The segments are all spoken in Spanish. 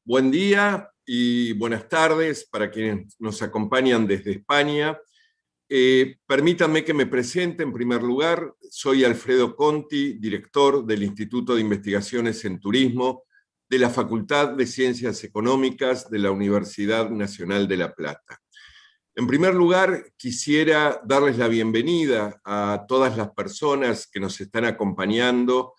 Buen día y buenas tardes para quienes nos acompañan desde España. Permítanme que me presente en primer lugar. Soy Alfredo Conti, director del Instituto de Investigaciones en Turismo de la Facultad de Ciencias Económicas de la Universidad Nacional de La Plata. En primer lugar, quisiera darles la bienvenida a todas las personas que nos están acompañando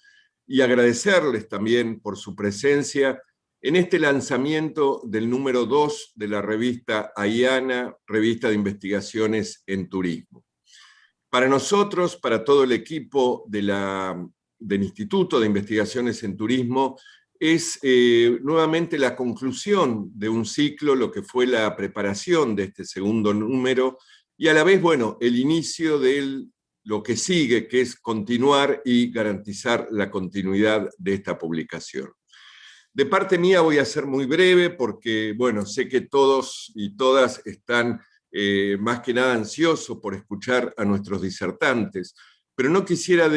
y agradecerles también por su presencia en este lanzamiento del número 2 de la revista AIANA, Revista de Investigaciones en Turismo. Para nosotros, para todo el equipo del Instituto de Investigaciones en Turismo, es nuevamente la conclusión de un ciclo, lo que fue la preparación de este segundo número, y a la vez, bueno, el inicio de lo que sigue, que es continuar y garantizar la continuidad de esta publicación. De parte mía voy a ser muy breve porque, bueno, sé que todos y todas están más que nada ansiosos por escuchar a nuestros disertantes, pero no quisiera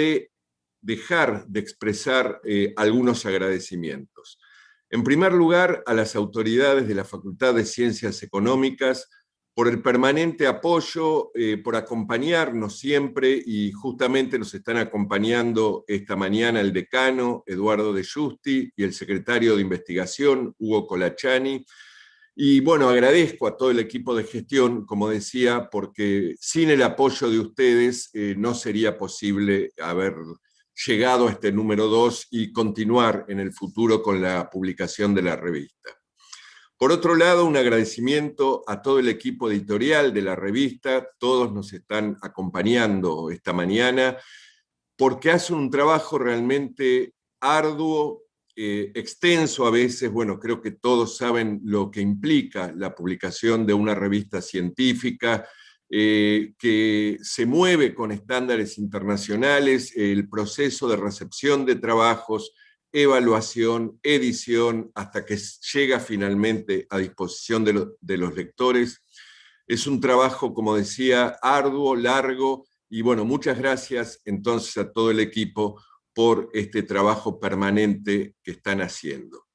dejar de expresar algunos agradecimientos. En primer lugar, a las autoridades de la Facultad de Ciencias Económicas por el permanente apoyo, por acompañarnos siempre, y justamente nos están acompañando esta mañana el decano Eduardo De Giusti y el secretario de Investigación Hugo Colachani. Y bueno, agradezco a todo el equipo de gestión, como decía, porque sin el apoyo de ustedes no sería posible haber llegado a este número 2 y continuar en el futuro con la publicación de la revista. Por otro lado, un agradecimiento a todo el equipo editorial de la revista. Todos nos están acompañando esta mañana porque hacen un trabajo realmente arduo, extenso a veces. Bueno, creo que todos saben lo que implica la publicación de una revista científica, que se mueve con estándares internacionales, el proceso de recepción de trabajos, evaluación, edición, hasta que llega finalmente a disposición de los lectores. Es un trabajo, como decía, arduo, largo, y bueno, muchas gracias entonces a todo el equipo por este trabajo permanente que están haciendo.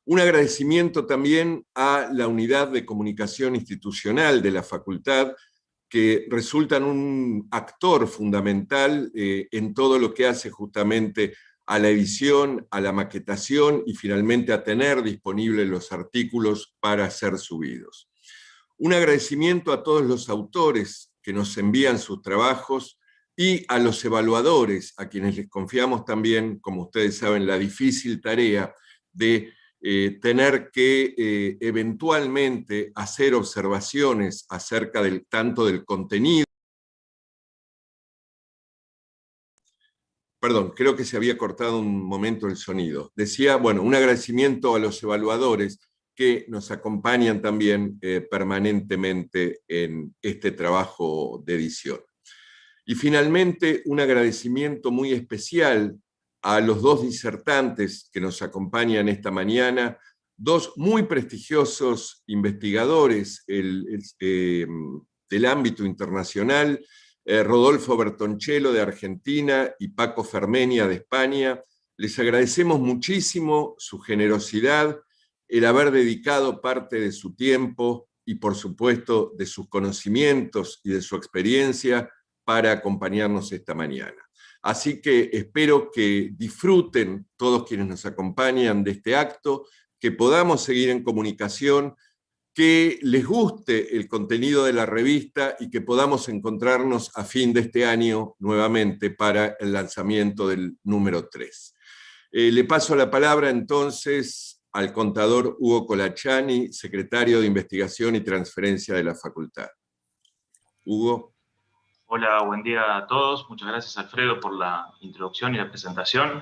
Un agradecimiento también a la Unidad de Comunicación Institucional de la Facultad, que resultan un actor fundamental en todo lo que hace justamente a la edición, a la maquetación y finalmente a tener disponibles los artículos para ser subidos. Un agradecimiento a todos los autores que nos envían sus trabajos y a los evaluadores, a quienes les confiamos también, como ustedes saben, la difícil tarea de tener que eventualmente hacer observaciones acerca tanto del contenido. Perdón, creo que se había cortado un momento el sonido. Decía, bueno, un agradecimiento a los evaluadores que nos acompañan también permanentemente en este trabajo de edición. Y finalmente, un agradecimiento muy especial a los dos disertantes que nos acompañan esta mañana, dos muy prestigiosos investigadores del ámbito internacional, Rodolfo Bertoncello de Argentina y Paco Fermenia de España. Les agradecemos muchísimo su generosidad, el haber dedicado parte de su tiempo y por supuesto de sus conocimientos y de su experiencia para acompañarnos esta mañana. Así que espero que disfruten todos quienes nos acompañan de este acto, que podamos seguir en comunicación, que les guste el contenido de la revista y que podamos encontrarnos a fin de este año nuevamente para el lanzamiento del número 3. Le paso la palabra entonces al contador Hugo Colachani, secretario de Investigación y Transferencia de la Facultad. Hugo. Hola, buen día a todos. Muchas gracias, Alfredo, por la introducción y la presentación.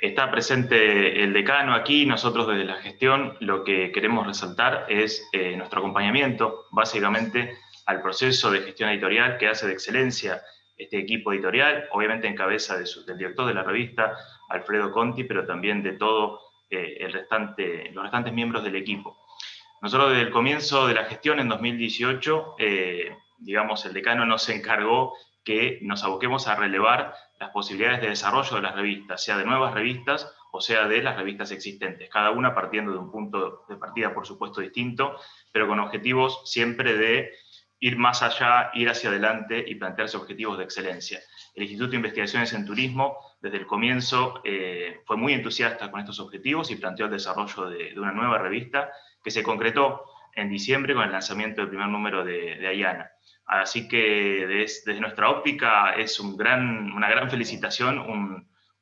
Está presente el decano aquí. Nosotros desde la gestión lo que queremos resaltar es nuestro acompañamiento, básicamente, al proceso de gestión editorial que hace de excelencia este equipo editorial, obviamente en cabeza del director de la revista, Alfredo Conti, pero también de todos los restantes miembros del equipo. Nosotros desde el comienzo de la gestión en 2018, digamos, el decano nos encargó que nos aboquemos a relevar las posibilidades de desarrollo de las revistas, sea de nuevas revistas o sea, de las revistas existentes, cada una partiendo de un punto de partida, por supuesto, distinto, pero con objetivos siempre de ir más allá, ir hacia adelante y plantearse objetivos de excelencia. El Instituto de Investigaciones en Turismo, desde el comienzo, fue muy entusiasta con estos objetivos y planteó el desarrollo de una nueva revista que se concretó en diciembre con el lanzamiento del primer número de Ayana. Así que desde nuestra óptica es una gran felicitación,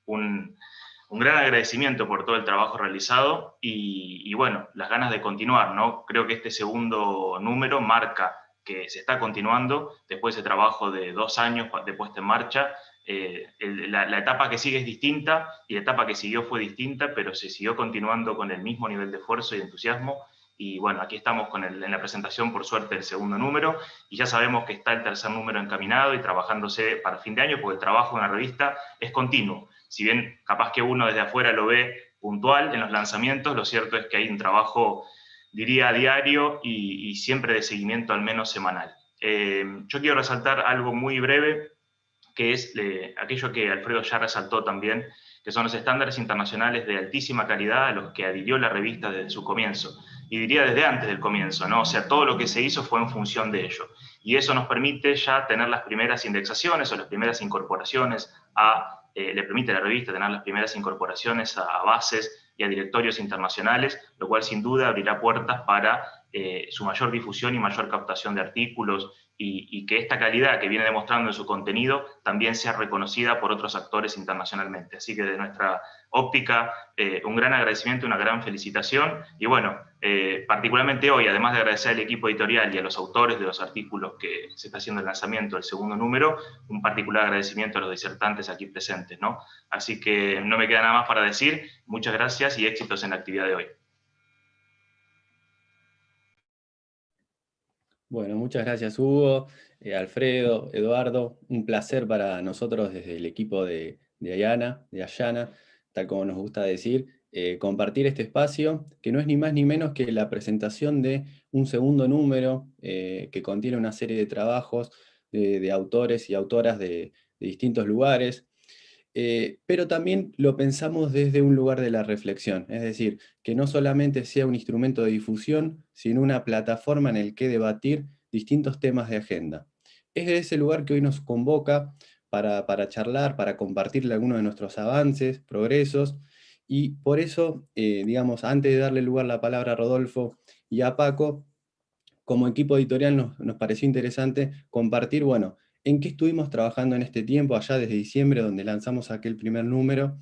un gran agradecimiento por todo el trabajo realizado y bueno, las ganas de continuar, ¿no? Creo que este segundo número marca que se está continuando después de trabajo de 2 años de puesta en marcha. La etapa que sigue es distinta y la etapa que siguió fue distinta, pero se siguió continuando con el mismo nivel de esfuerzo y entusiasmo. Y bueno, aquí estamos en la presentación, por suerte, del segundo número, y ya sabemos que está el tercer número encaminado y trabajándose para fin de año, porque el trabajo en una revista es continuo. Si bien capaz que uno desde afuera lo ve puntual en los lanzamientos, lo cierto es que hay un trabajo, diría, diario y siempre de seguimiento al menos semanal. Yo quiero resaltar algo muy breve, que es aquello que Alfredo ya resaltó también, que son los estándares internacionales de altísima calidad a los que adhirió la revista desde su comienzo, y diría desde antes del comienzo, ¿no? O sea, todo lo que se hizo fue en función de ello, y eso nos permite ya tener las primeras indexaciones o las primeras incorporaciones le permite a la revista tener las primeras incorporaciones a bases y a directorios internacionales, lo cual sin duda abrirá puertas para su mayor difusión y mayor captación de artículos y que esta calidad que viene demostrando en su contenido también sea reconocida por otros actores internacionalmente. Así que de nuestra óptica, un gran agradecimiento, una gran felicitación y bueno, particularmente hoy, además de agradecer al equipo editorial y a los autores de los artículos que se está haciendo el lanzamiento del segundo número, un particular agradecimiento a los disertantes aquí presentes, ¿no? Así que no me queda nada más para decir, muchas gracias y éxitos en la actividad de hoy. Bueno, muchas gracias Hugo, Alfredo, Eduardo. Un placer para nosotros desde el equipo de Ayana, tal como nos gusta decir, compartir este espacio, que no es ni más ni menos que la presentación de un segundo número que contiene una serie de trabajos de autores y autoras de distintos lugares. Pero también lo pensamos desde un lugar de la reflexión, es decir, que no solamente sea un instrumento de difusión, sino una plataforma en el que debatir distintos temas de agenda. Es de ese lugar que hoy nos convoca para charlar, para compartirle algunos de nuestros avances, progresos, y por eso, digamos, antes de darle lugar la palabra a Rodolfo y a Paco, como equipo editorial nos pareció interesante compartir, bueno, en qué estuvimos trabajando en este tiempo, allá desde diciembre, donde lanzamos aquel primer número,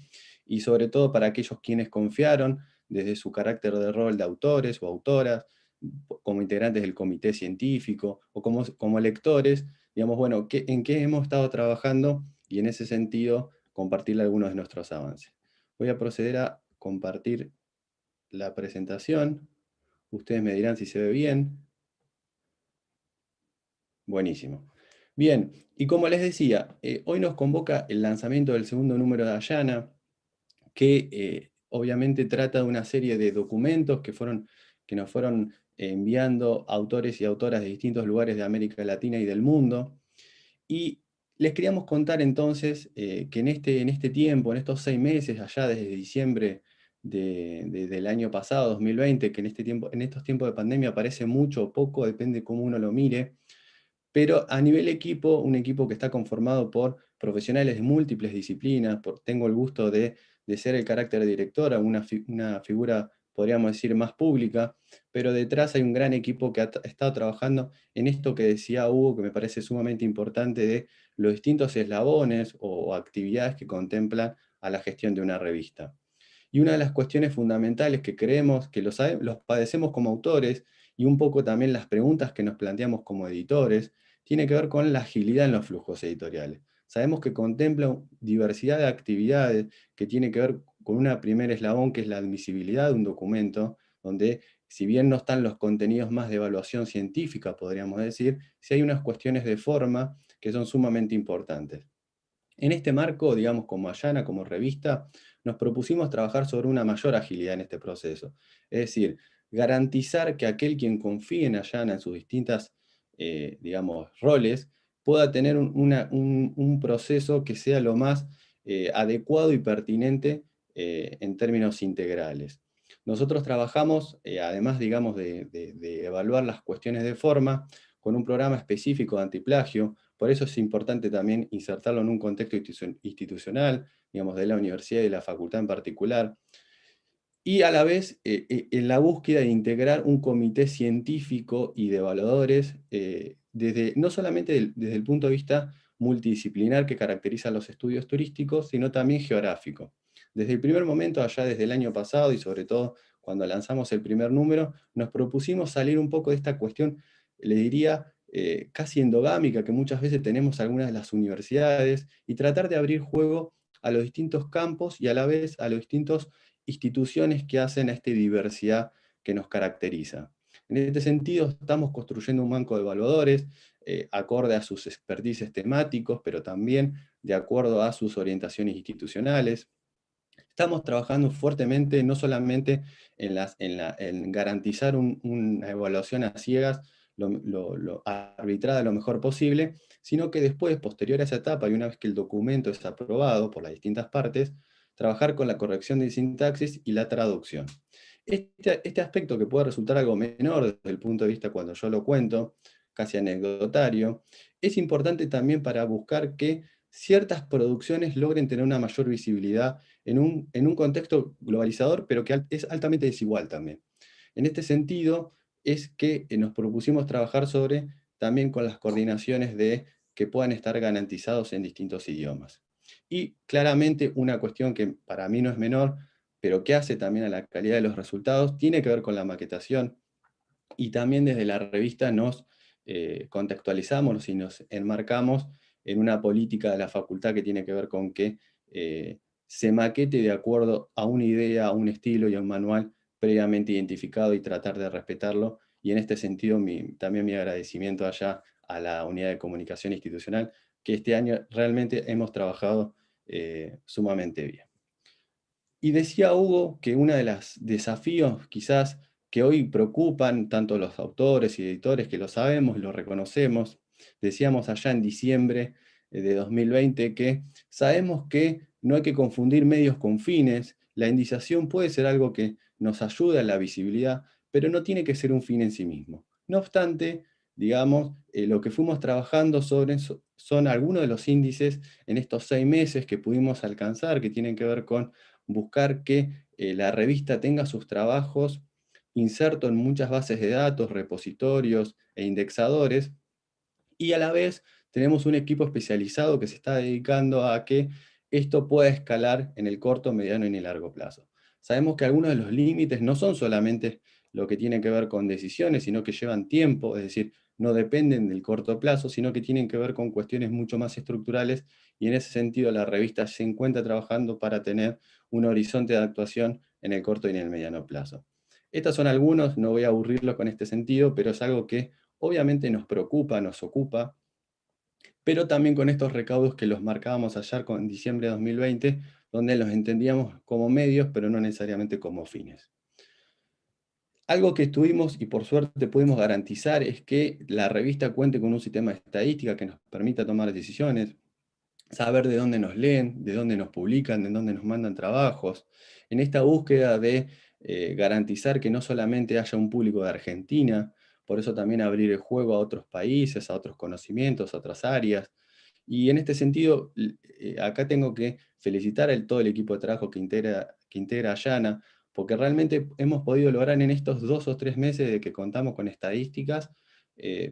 y sobre todo para aquellos quienes confiaron, desde su carácter de rol de autores o autoras, como integrantes del comité científico, o como lectores, digamos, bueno, en qué hemos estado trabajando, y en ese sentido, compartirle algunos de nuestros avances. Voy a proceder a compartir la presentación. Ustedes me dirán si se ve bien. Buenísimo. Bien, y como les decía, hoy nos convoca el lanzamiento del segundo número de Ayana, que obviamente trata de una serie de documentos que nos fueron enviando autores y autoras de distintos lugares de América Latina y del mundo. Y les queríamos contar entonces que en este tiempo, en estos 6 meses, allá desde diciembre del año pasado, 2020, que en estos tiempos de pandemia parece mucho o poco, depende cómo uno lo mire, pero a nivel equipo, un equipo que está conformado por profesionales de múltiples disciplinas, tengo el gusto de ser el carácter de directora, una figura, podríamos decir, más pública, pero detrás hay un gran equipo que ha estado trabajando en esto que decía Hugo, que me parece sumamente importante, de los distintos eslabones o actividades que contemplan a la gestión de una revista. Y una de las cuestiones fundamentales que creemos que los padecemos como autores, y un poco también las preguntas que nos planteamos como editores, tiene que ver con la agilidad en los flujos editoriales. Sabemos que contempla diversidad de actividades que tiene que ver con una primer eslabón, que es la admisibilidad de un documento, donde si bien no están los contenidos más de evaluación científica, podríamos decir, sí hay unas cuestiones de forma que son sumamente importantes. En este marco, digamos, como Ayana, como revista, nos propusimos trabajar sobre una mayor agilidad en este proceso. Es decir, garantizar que aquel quien confíe en Ayana en sus distintas, digamos, roles, pueda tener un proceso que sea lo más adecuado y pertinente en términos integrales. Nosotros trabajamos, además, digamos, de evaluar las cuestiones de forma, con un programa específico de antiplagio. Por eso es importante también insertarlo en un contexto institucional, digamos, de la universidad y de la facultad en particular, y a la vez en la búsqueda de integrar un comité científico y de evaluadores, no solamente desde el punto de vista multidisciplinar que caracteriza los estudios turísticos, sino también geográfico. Desde el primer momento, allá desde el año pasado, y sobre todo cuando lanzamos el primer número, nos propusimos salir un poco de esta cuestión, le diría, casi endogámica que muchas veces tenemos algunas de las universidades, y tratar de abrir juego a los distintos campos y a la vez a los distintos instituciones que hacen a esta diversidad que nos caracteriza. En este sentido, estamos construyendo un banco de evaluadores acorde a sus expertices temáticos, pero también de acuerdo a sus orientaciones institucionales. Estamos trabajando fuertemente no solamente en garantizar una evaluación a ciegas, lo arbitrada lo mejor posible, sino que después, posterior a esa etapa, y una vez que el documento es aprobado por las distintas partes, trabajar con la corrección de sintaxis y la traducción. Este aspecto, que puede resultar algo menor desde el punto de vista cuando yo lo cuento, casi anecdotario, es importante también para buscar que ciertas producciones logren tener una mayor visibilidad en un contexto globalizador, pero que es altamente desigual también. En este sentido, es que nos propusimos trabajar también con las coordinaciones que puedan estar garantizados en distintos idiomas. Y claramente una cuestión que para mí no es menor, pero que hace también a la calidad de los resultados, tiene que ver con la maquetación, y también desde la revista nos contextualizamos y nos enmarcamos en una política de la facultad que tiene que ver con que se maquete de acuerdo a una idea, a un estilo y a un manual previamente identificado, y tratar de respetarlo. Y en este sentido, también mi agradecimiento allá a la Unidad de Comunicación Institucional, que este año realmente hemos trabajado sumamente bien. Y decía Hugo que uno de los desafíos quizás que hoy preocupan tanto los autores y editores, que lo sabemos, lo reconocemos, decíamos allá en diciembre de 2020 que sabemos que no hay que confundir medios con fines. La indización puede ser algo que nos ayuda a la visibilidad, pero no tiene que ser un fin en sí mismo. No obstante, digamos, lo que fuimos trabajando sobre son algunos de los índices en estos 6 meses que pudimos alcanzar, que tienen que ver con buscar que la revista tenga sus trabajos insertos en muchas bases de datos, repositorios e indexadores, y a la vez tenemos un equipo especializado que se está dedicando a que esto pueda escalar en el corto, mediano y en el largo plazo. Sabemos que algunos de los límites no son solamente lo que tiene que ver con decisiones, sino que llevan tiempo, es decir, no dependen del corto plazo, sino que tienen que ver con cuestiones mucho más estructurales, y en ese sentido la revista se encuentra trabajando para tener un horizonte de actuación en el corto y en el mediano plazo. Estos son algunos, no voy a aburrirlo con este sentido, pero es algo que obviamente nos preocupa, nos ocupa, pero también con estos recaudos que los marcábamos ayer en diciembre de 2020, donde los entendíamos como medios, pero no necesariamente como fines. Algo que estuvimos y por suerte pudimos garantizar es que la revista cuente con un sistema de estadística que nos permita tomar decisiones, saber de dónde nos leen, de dónde nos publican, de dónde nos mandan trabajos, en esta búsqueda de garantizar que no solamente haya un público de Argentina, por eso también abrir el juego a otros países, a otros conocimientos, a otras áreas. Y en este sentido, acá tengo que felicitar a todo el equipo de trabajo que integra Ayana, porque realmente hemos podido lograr en estos 2 o 3 meses de que contamos con estadísticas,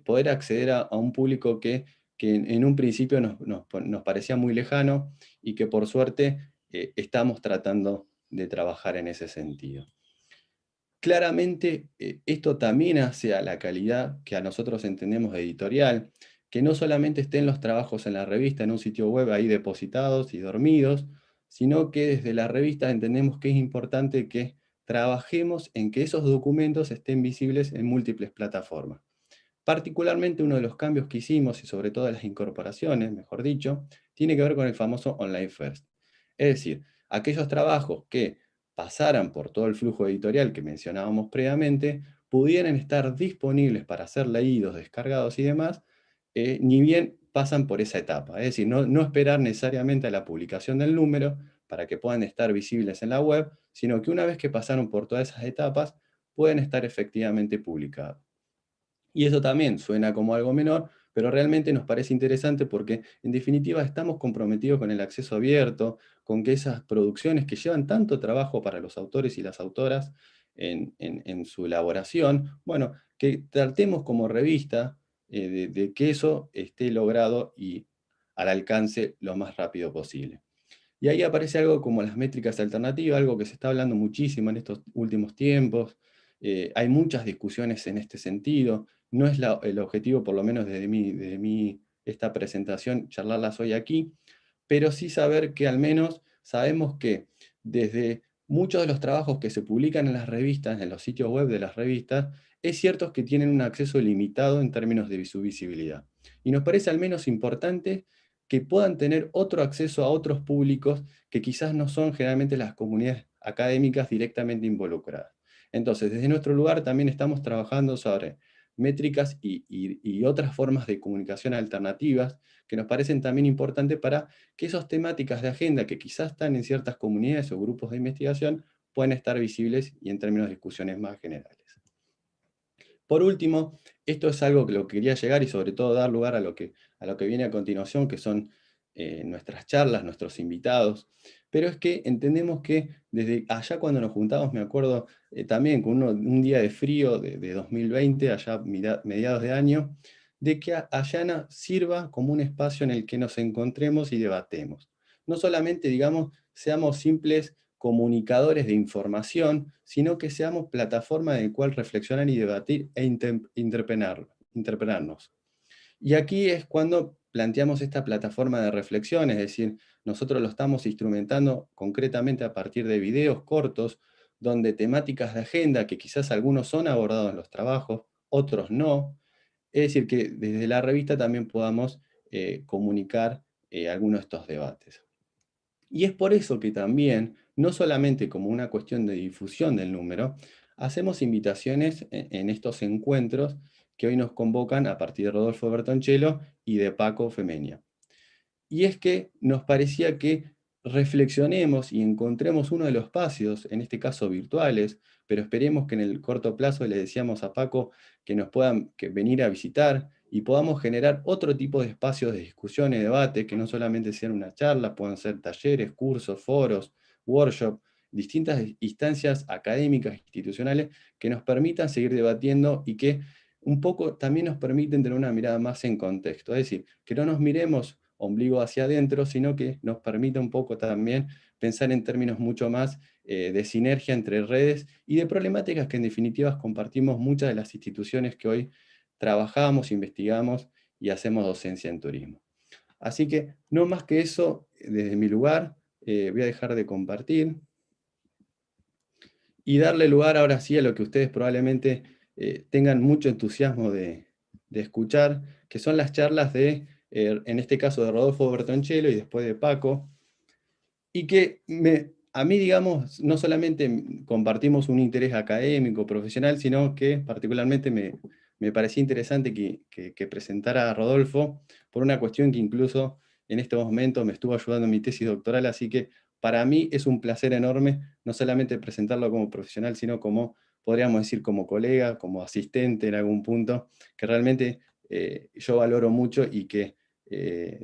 poder acceder a un público que en un principio nos parecía muy lejano, y que por suerte estamos tratando de trabajar en ese sentido. Claramente, esto también hace a la calidad que a nosotros entendemos de editorial, que no solamente estén los trabajos en la revista, en un sitio web ahí depositados y dormidos, sino que desde la revista entendemos que es importante que trabajemos en que esos documentos estén visibles en múltiples plataformas. Particularmente uno de los cambios que hicimos, y sobre todo las incorporaciones, mejor dicho, tiene que ver con el famoso Online First. Es decir, aquellos trabajos que pasaran por todo el flujo editorial que mencionábamos previamente, pudieran estar disponibles para ser leídos, descargados y demás, ni bien pasan por esa etapa. Es decir, no esperar necesariamente a la publicación del número para que puedan estar visibles en la web, sino que una vez que pasaron por todas esas etapas, pueden estar efectivamente publicados. Y eso también suena como algo menor, pero realmente nos parece interesante porque, en definitiva, estamos comprometidos con el acceso abierto, con que esas producciones que llevan tanto trabajo para los autores y las autoras en su elaboración, bueno, que tratemos como revista de que eso esté logrado y al alcance lo más rápido posible. Y ahí aparece algo como las métricas alternativas, algo que se está hablando muchísimo en estos últimos tiempos. Hay muchas discusiones en este sentido. No es el objetivo, por lo menos desde esta presentación, charlarlas hoy aquí, pero sí saber que al menos sabemos que desde muchos de los trabajos que se publican en las revistas, en los sitios web de las revistas, es cierto que tienen un acceso limitado en términos de su visibilidad. Y nos parece al menos importante que puedan tener otro acceso a otros públicos que quizás no son generalmente las comunidades académicas directamente involucradas. Entonces, desde nuestro lugar también estamos trabajando sobre métricas y otras formas de comunicación alternativas que nos parecen también importantes para que esas temáticas de agenda que quizás están en ciertas comunidades o grupos de investigación puedan estar visibles y en términos de discusiones más generales. Por último, esto es algo que lo quería llegar y sobre todo dar lugar a lo que viene a continuación, que son nuestras charlas, nuestros invitados, pero es que entendemos que desde allá cuando nos juntamos, me acuerdo también con un día de frío de 2020, allá mediados de año, de que Ayana sirva como un espacio en el que nos encontremos y debatemos. No solamente, digamos, seamos simples comunicadores de información, sino que seamos plataforma en la cual reflexionar y debatir e interpelarnos. Y aquí es cuando planteamos esta plataforma de reflexión, es decir, nosotros lo estamos instrumentando concretamente a partir de videos cortos, donde temáticas de agenda, que quizás algunos son abordados en los trabajos, otros no, es decir, que desde la revista también podamos comunicar algunos de estos debates. Y es por eso que también, no solamente como una cuestión de difusión del número, hacemos invitaciones en estos encuentros que hoy nos convocan a partir de Rodolfo Bertoncello y de Paco Femenia. Y es que nos parecía que reflexionemos y encontremos uno de los espacios, en este caso virtuales, pero esperemos que en el corto plazo le decíamos a Paco que nos puedan venir a visitar y podamos generar otro tipo de espacios de discusión y debate, que no solamente sean una charla, puedan ser talleres, cursos, foros, workshops, distintas instancias académicas, institucionales, que nos permitan seguir debatiendo y que un poco también nos permiten tener una mirada más en contexto. Es decir, que no nos miremos ombligo hacia adentro, sino que nos permite un poco también pensar en términos mucho más de sinergia entre redes y de problemáticas que en definitiva compartimos muchas de las instituciones que hoy trabajamos, investigamos y hacemos docencia en turismo. Así que no más que eso, desde mi lugar, voy a dejar de compartir y darle lugar ahora sí a lo que ustedes probablemente tengan mucho entusiasmo de escuchar, que son las charlas en este caso de Rodolfo Bertoncello y después de Paco, y que a mí, digamos, no solamente compartimos un interés académico, profesional, sino que particularmente me parecía interesante que presentara a Rodolfo por una cuestión que incluso en estos momentos me estuvo ayudando en mi tesis doctoral, así que para mí es un placer enorme no solamente presentarlo como profesional, sino como, podríamos decir, como colega, como asistente en algún punto, que realmente yo valoro mucho y que,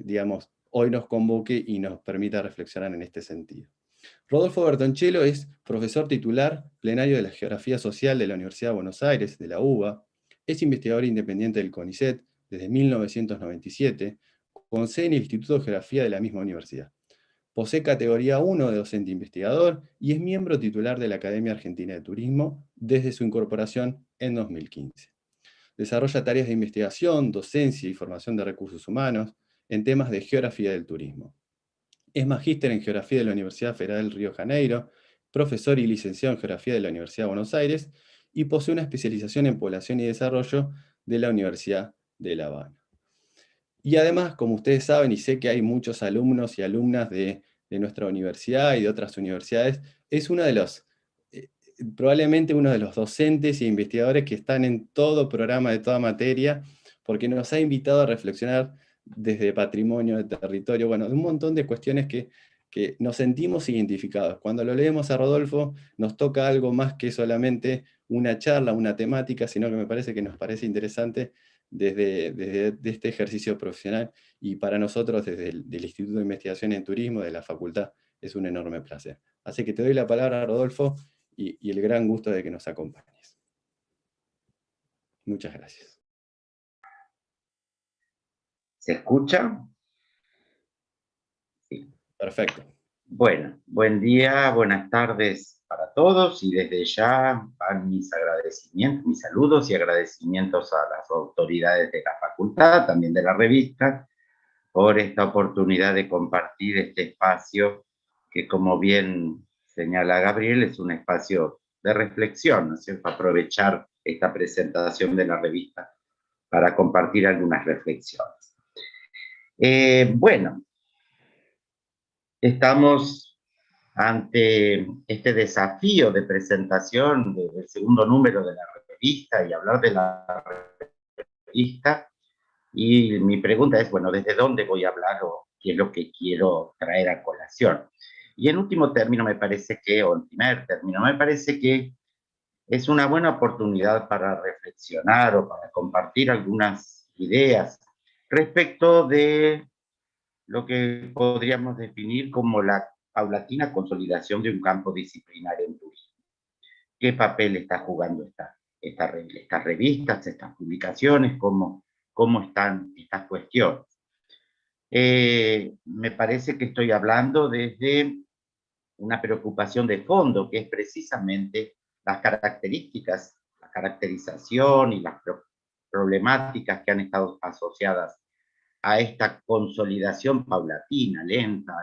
digamos, hoy nos convoque y nos permita reflexionar en este sentido. Rodolfo Bertoncello es profesor titular plenario de la Geografía Social de la Universidad de Buenos Aires, de la UBA, es investigador independiente del CONICET desde 1997, con sede en el Instituto de Geografía de la misma universidad. Posee categoría 1 de docente investigador y es miembro titular de la Academia Argentina de Turismo desde su incorporación en 2015. Desarrolla tareas de investigación, docencia y formación de recursos humanos en temas de geografía del turismo. Es magíster en Geografía de la Universidad Federal del Río de Janeiro, profesor y licenciado en Geografía de la Universidad de Buenos Aires y posee una especialización en Población y Desarrollo de la Universidad de La Habana. Y además, como ustedes saben, y sé que hay muchos alumnos y alumnas de nuestra universidad y de otras universidades, es uno de los, probablemente uno de los docentes e investigadores que están en todo programa de toda materia, porque nos ha invitado a reflexionar desde patrimonio, de territorio, bueno, de un montón de cuestiones que que nos sentimos identificados. Cuando lo leemos a Rodolfo, nos toca algo más que solamente una charla, una temática, sino que nos parece interesante desde este ejercicio profesional, y para nosotros desde del Instituto de Investigación en Turismo de la Facultad es un enorme placer. Así que te doy la palabra, Rodolfo, y el gran gusto de que nos acompañes. Muchas gracias. ¿Se escucha? Sí. Perfecto. Bueno, buen día, buenas tardes para todos, y desde ya van mis agradecimientos, mis saludos y agradecimientos a las autoridades de la facultad, también de la revista, por esta oportunidad de compartir este espacio que, como bien señala Gabriel, es un espacio de reflexión, ¿no es cierto? Aprovechar esta presentación de la revista para compartir algunas reflexiones. Bueno, estamos ante este desafío de presentación del segundo número de la revista y hablar de la revista. Y mi pregunta es, bueno, ¿desde dónde voy a hablar o qué es lo que quiero traer a colación? Y en último término me parece que, o en primer término, me parece que es una buena oportunidad para reflexionar o para compartir algunas ideas respecto de lo que podríamos definir como la paulatina consolidación de un campo disciplinario en turismo. ¿Qué papel está jugando estas revistas, estas publicaciones? ¿Cómo están estas cuestiones? Me parece que estoy hablando desde una preocupación de fondo, que es precisamente las características, la caracterización y las problemáticas que han estado asociadas a esta consolidación paulatina, lenta,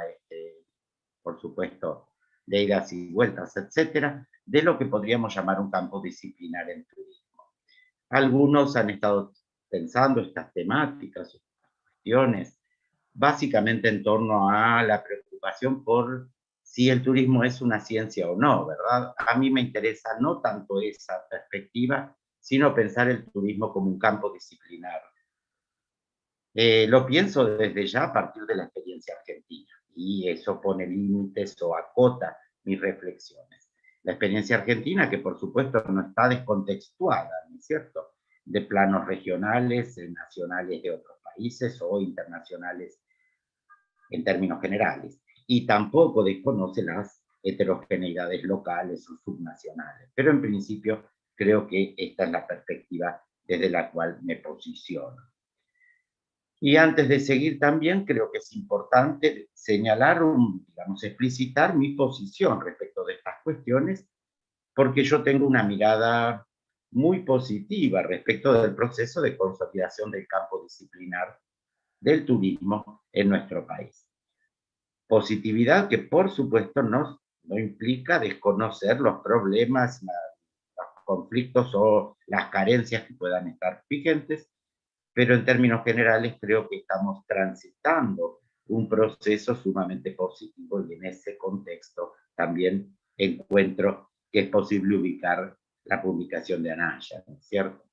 por supuesto, de idas y vueltas, etcétera, de lo que podríamos llamar un campo disciplinar en turismo. Algunos han estado pensando estas temáticas, estas cuestiones, básicamente en torno a la preocupación por si el turismo es una ciencia o no, ¿verdad? A mí me interesa no tanto esa perspectiva, sino pensar el turismo como un campo disciplinar. Lo pienso desde ya a partir de la experiencia argentina, y eso pone límites o acota mis reflexiones. La experiencia argentina, que por supuesto no está descontextuada, ¿no es cierto?, de planos regionales, nacionales de otros países o internacionales en términos generales, y tampoco desconoce las heterogeneidades locales o subnacionales. Pero en principio creo que esta es la perspectiva desde la cual me posiciono. Y antes de seguir también creo que es importante señalar, digamos, explicitar mi posición respecto de estas cuestiones, porque yo tengo una mirada muy positiva respecto del proceso de consolidación del campo disciplinar del turismo en nuestro país. Positividad que, por supuesto, no implica desconocer los problemas, los conflictos o las carencias que puedan estar vigentes, pero en términos generales creo que estamos transitando un proceso sumamente positivo, y en ese contexto también encuentro que es posible ubicar la publicación de Anaya, ¿no es cierto?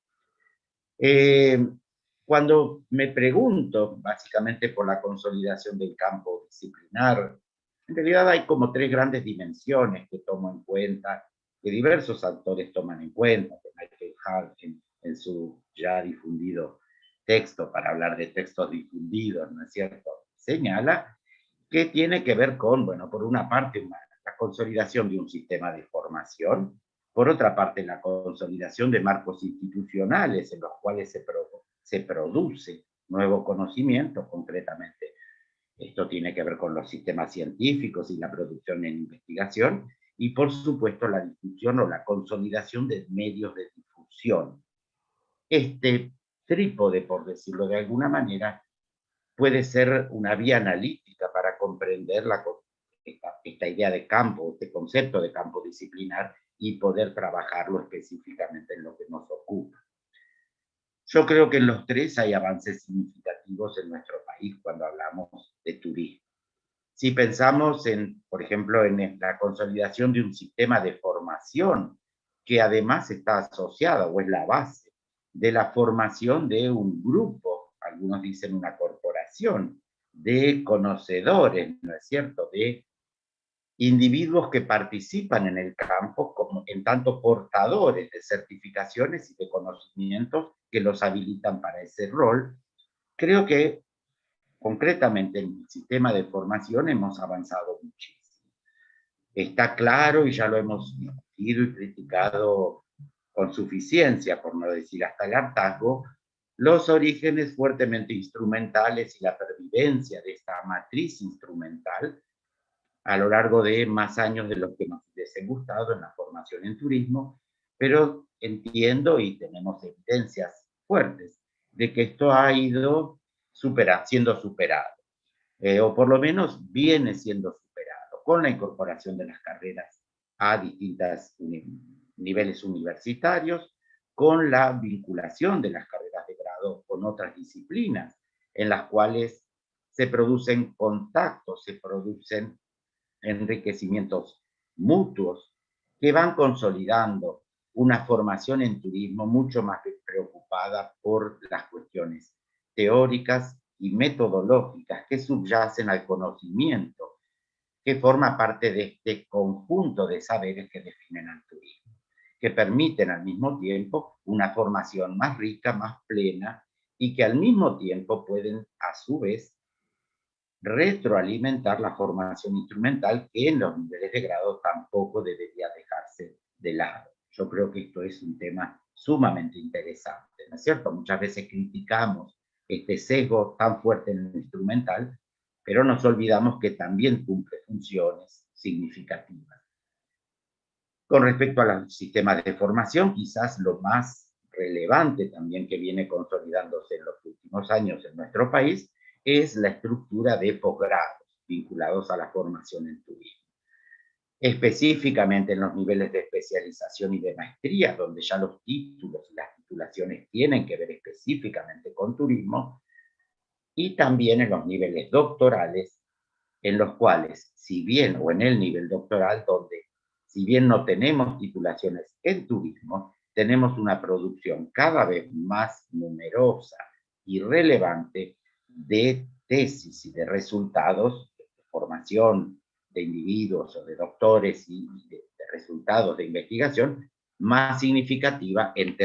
Cuando me pregunto básicamente por la consolidación del campo disciplinar, en realidad hay como tres grandes dimensiones que tomo en cuenta, que diversos autores toman en cuenta, que Michael Hart en su ya difundido texto para hablar de textos difundidos, ¿no es cierto?, señala que tiene que ver con, bueno, por una parte, la consolidación de un sistema de formación, por otra parte, la consolidación de marcos institucionales en los cuales se produce nuevo conocimiento, concretamente. Esto tiene que ver con los sistemas científicos y la producción en investigación, y por supuesto la difusión o la consolidación de medios de difusión. Este trípode, por decirlo de alguna manera, puede ser una vía analítica para comprender esta idea de campo, este concepto de campo disciplinar, y poder trabajarlo específicamente en lo que nos ocupa. Yo creo que en los tres hay avances significativos en nuestro país cuando hablamos de turismo. Si pensamos por ejemplo, en la consolidación de un sistema de formación que además está asociado o es la base de la formación de un grupo, algunos dicen una corporación, de conocedores, ¿no es cierto?, de individuos que participan en el campo como en tanto portadores de certificaciones y de conocimientos que los habilitan para ese rol. Creo que concretamente en el sistema de formación hemos avanzado muchísimo. Está claro, y ya lo hemos discutido y criticado con suficiencia, por no decir hasta el hartazgo, los orígenes fuertemente instrumentales y la pervivencia de esta matriz instrumental a lo largo de más años de los que nos hubiesen gustado en la formación en turismo, pero entiendo y tenemos evidencias fuertes de que esto ha ido siendo superado, o por lo menos viene siendo superado, con la incorporación de las carreras a distintos niveles universitarios, con la vinculación de las carreras de grado con otras disciplinas, en las cuales se producen contactos, se producen enriquecimientos mutuos que van consolidando una formación en turismo mucho más preocupada por las cuestiones teóricas y metodológicas que subyacen al conocimiento, que forma parte de este conjunto de saberes que definen al turismo, que permiten al mismo tiempo una formación más rica, más plena, y que al mismo tiempo pueden, a su vez, retroalimentar la formación instrumental que en los niveles de grado tampoco debería dejarse de lado. Yo creo que esto es un tema sumamente interesante, ¿no es cierto? Muchas veces criticamos este sesgo tan fuerte en el instrumental, pero nos olvidamos que también cumple funciones significativas. Con respecto a los sistemas de formación, quizás lo más relevante también que viene consolidándose en los últimos años en nuestro país es la estructura de posgrados vinculados a la formación en turismo. Específicamente en los niveles de especialización y de maestría, donde ya los títulos y las titulaciones tienen que ver específicamente con turismo, y también en los niveles doctorales, en los cuales, si bien, o en el nivel doctoral, donde si bien no tenemos titulaciones en turismo, tenemos una producción cada vez más numerosa y relevante de tesis y de resultados de formación de individuos o de doctores y de resultados de investigación más significativa en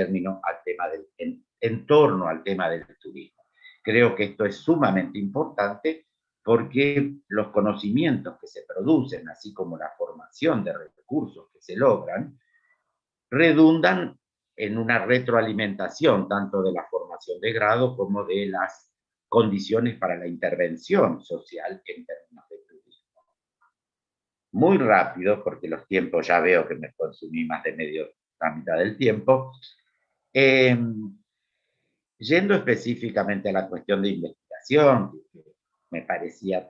torno al tema del turismo. Creo que esto es sumamente importante porque los conocimientos que se producen, así como la formación de recursos que se logran, redundan en una retroalimentación tanto de la formación de grado como de las condiciones para la intervención social en términos de turismo. Muy rápido, porque los tiempos ya veo que me consumí más de la mitad del tiempo, yendo específicamente a la cuestión de investigación, que me parecía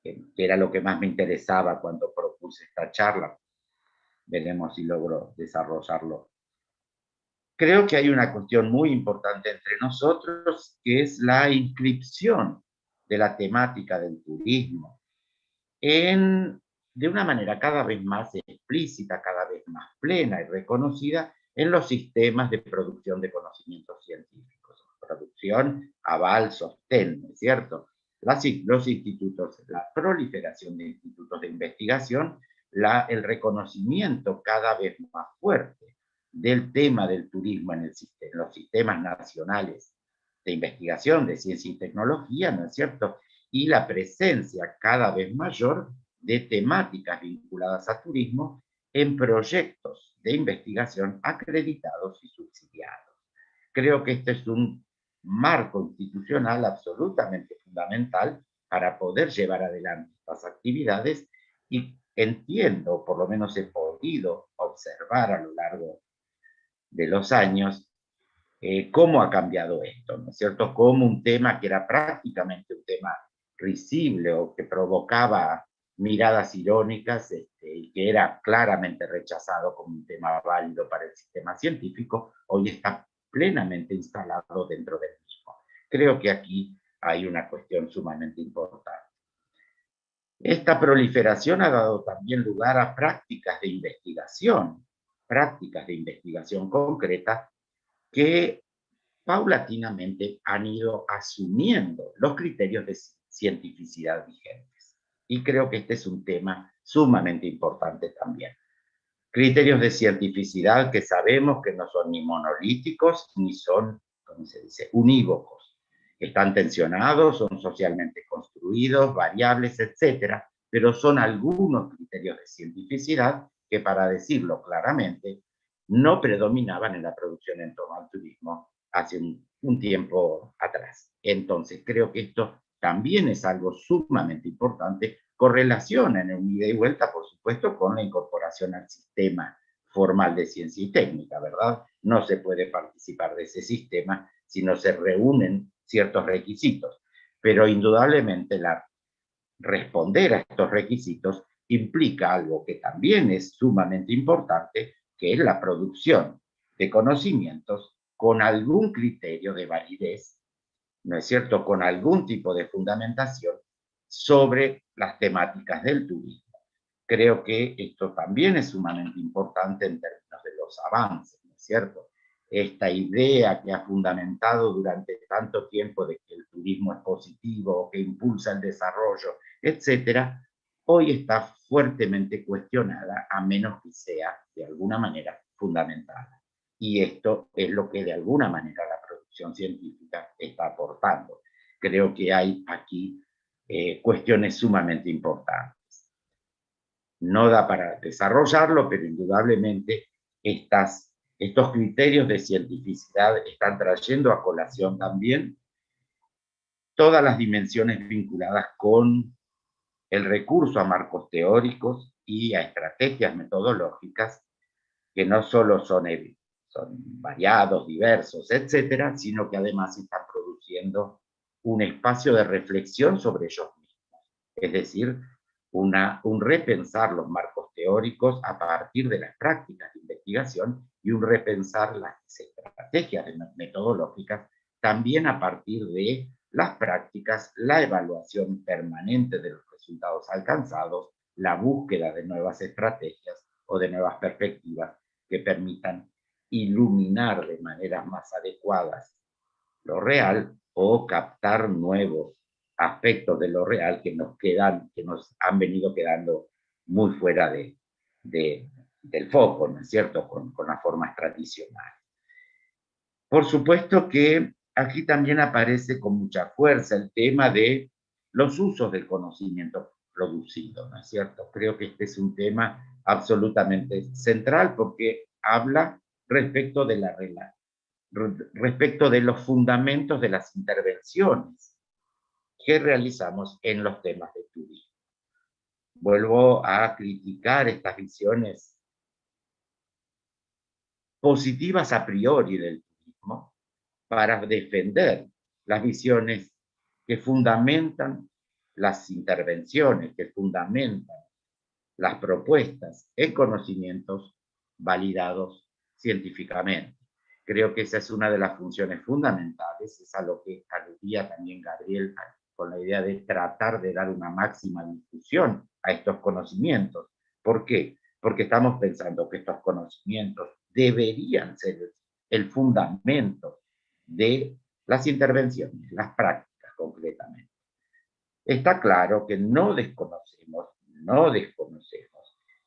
que era lo que más me interesaba cuando propuse esta charla. Veremos si logro desarrollarlo. Creo que hay una cuestión muy importante entre nosotros, que es la inscripción de la temática del turismo de una manera cada vez más explícita, cada vez más plena y reconocida en los sistemas de producción de conocimientos científicos. Producción, aval, sostén, ¿no es cierto? Los institutos, la proliferación de institutos de investigación, el reconocimiento cada vez más fuerte del tema del turismo en los sistemas nacionales de investigación de ciencia y tecnología, ¿no es cierto? Y la presencia cada vez mayor de temáticas vinculadas a turismo en proyectos de investigación acreditados y subsidiados. Creo que este es un marco institucional absolutamente fundamental para poder llevar adelante estas actividades y entiendo, por lo menos he podido observar a lo largo de los años, cómo ha cambiado esto, ¿no es cierto? Como un tema que era prácticamente un tema risible o que provocaba miradas irónicas y que era claramente rechazado como un tema válido para el sistema científico, hoy está plenamente instalado dentro del mismo. Creo que aquí hay una cuestión sumamente importante. Esta proliferación ha dado también lugar a prácticas de investigación concreta que paulatinamente han ido asumiendo los criterios de cientificidad vigentes Y creo que este es un tema sumamente importante también. Criterios de cientificidad que sabemos que no son ni monolíticos ni son, ¿cómo se dice?, unívocos. Están tensionados, son socialmente construidos, variables, etcétera, pero son algunos criterios de cientificidad que, para decirlo claramente, no predominaban en la producción en torno al turismo hace un tiempo atrás. Entonces, creo que esto también es algo sumamente importante, correlaciona en un ida y vuelta, por supuesto, con la incorporación al sistema formal de ciencia y técnica, ¿verdad? No se puede participar de ese sistema si no se reúnen ciertos requisitos, pero indudablemente responder a estos requisitos implica algo que también es sumamente importante, que es la producción de conocimientos con algún criterio de validez, ¿no es cierto?, con algún tipo de fundamentación sobre las temáticas del turismo. Creo que esto también es sumamente importante en términos de los avances, ¿no es cierto? Esta idea que ha fundamentado durante tanto tiempo de que el turismo es positivo, que impulsa el desarrollo, etcétera, hoy está fuertemente cuestionada, a menos que sea, de alguna manera, fundamentada. Y esto es lo que, de alguna manera, la producción científica está aportando. Creo que hay aquí cuestiones sumamente importantes. No da para desarrollarlo, pero indudablemente estos criterios de cientificidad están trayendo a colación también todas las dimensiones vinculadas con el recurso a marcos teóricos y a estrategias metodológicas que no solo son variados, diversos, etcétera, sino que además están produciendo un espacio de reflexión sobre ellos mismos. Es decir, un repensar los marcos teóricos a partir de las prácticas de investigación y un repensar las estrategias metodológicas también a partir de las prácticas, la evaluación permanente de los resultados alcanzados, la búsqueda de nuevas estrategias o de nuevas perspectivas que permitan iluminar de maneras más adecuadas lo real o captar nuevos aspectos de lo real que nos han venido quedando muy fuera del foco, ¿no es cierto?, con las formas tradicionales. Por supuesto que aquí también aparece con mucha fuerza el tema de los usos del conocimiento producido, ¿no es cierto? Creo que este es un tema absolutamente central porque habla respecto de respecto de los fundamentos de las intervenciones que realizamos en los temas de turismo. Vuelvo a criticar estas visiones positivas a priori del turismo para defender las visiones que fundamentan las intervenciones, que fundamentan las propuestas en conocimientos validados científicamente. Creo que esa es una de las funciones fundamentales, es a lo que aludía también Gabriel con la idea de tratar de dar una máxima difusión a estos conocimientos. ¿Por qué? Porque estamos pensando que estos conocimientos deberían ser el fundamento de las intervenciones, las prácticas concretamente. Está claro que no desconocemos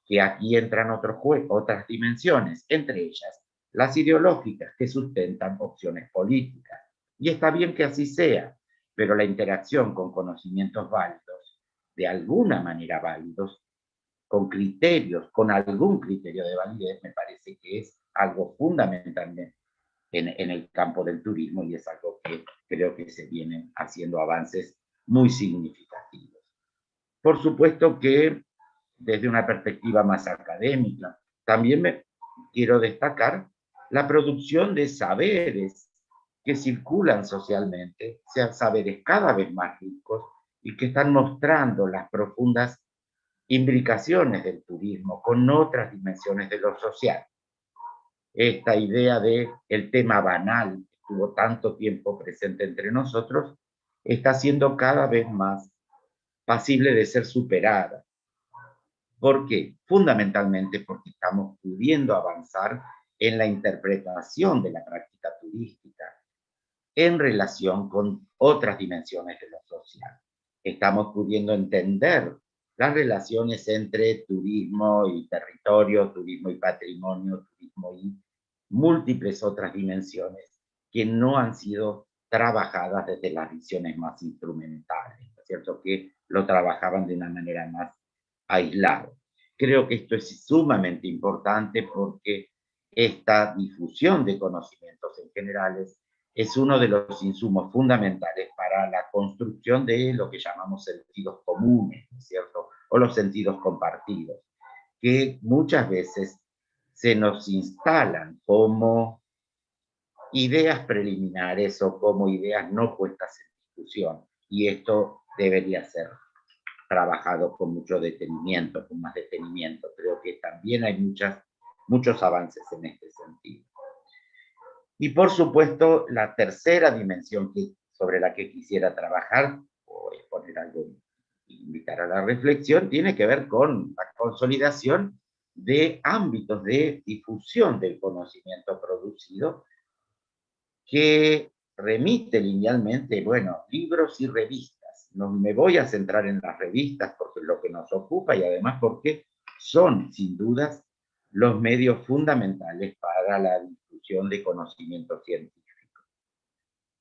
que aquí entran otras dimensiones, entre ellas las ideológicas que sustentan opciones políticas. Y está bien que así sea, pero la interacción con conocimientos válidos, de alguna manera válidos, con criterios, con algún criterio de validez, me parece que es algo fundamental en el campo del turismo y es algo que creo que se vienen haciendo avances muy significativos. Por supuesto que desde una perspectiva más académica, también quiero destacar la producción de saberes que circulan socialmente, sean saberes cada vez más ricos y que están mostrando las profundas imbricaciones del turismo con otras dimensiones de lo social. Esta idea de el tema banal que estuvo tanto tiempo presente entre nosotros está siendo cada vez más pasible de ser superada. ¿Por qué? Fundamentalmente porque estamos pudiendo avanzar en la interpretación de la práctica turística en relación con otras dimensiones de lo social. Estamos pudiendo entender las relaciones entre turismo y territorio, turismo y patrimonio, turismo y múltiples otras dimensiones que no han sido trabajadas desde las visiones más instrumentales, ¿no es cierto? Que lo trabajaban de una manera más aislada. Creo que esto es sumamente importante porque esta difusión de conocimientos en generales es uno de los insumos fundamentales para la construcción de lo que llamamos sentidos comunes, ¿no es cierto? O los sentidos compartidos, que muchas veces se nos instalan como ideas preliminares o como ideas no puestas en discusión. Y esto debería ser trabajado con mucho detenimiento, con más detenimiento. Creo que también hay muchos avances en este sentido. Y por supuesto, la tercera dimensión sobre la que quisiera trabajar, o exponer algo, invitar a la reflexión, tiene que ver con la consolidación de ámbitos de difusión del conocimiento producido que remite linealmente, bueno, libros y revistas. No me voy a centrar en las revistas porque es lo que nos ocupa y además porque son, sin dudas, los medios fundamentales para la difusión de conocimiento científico.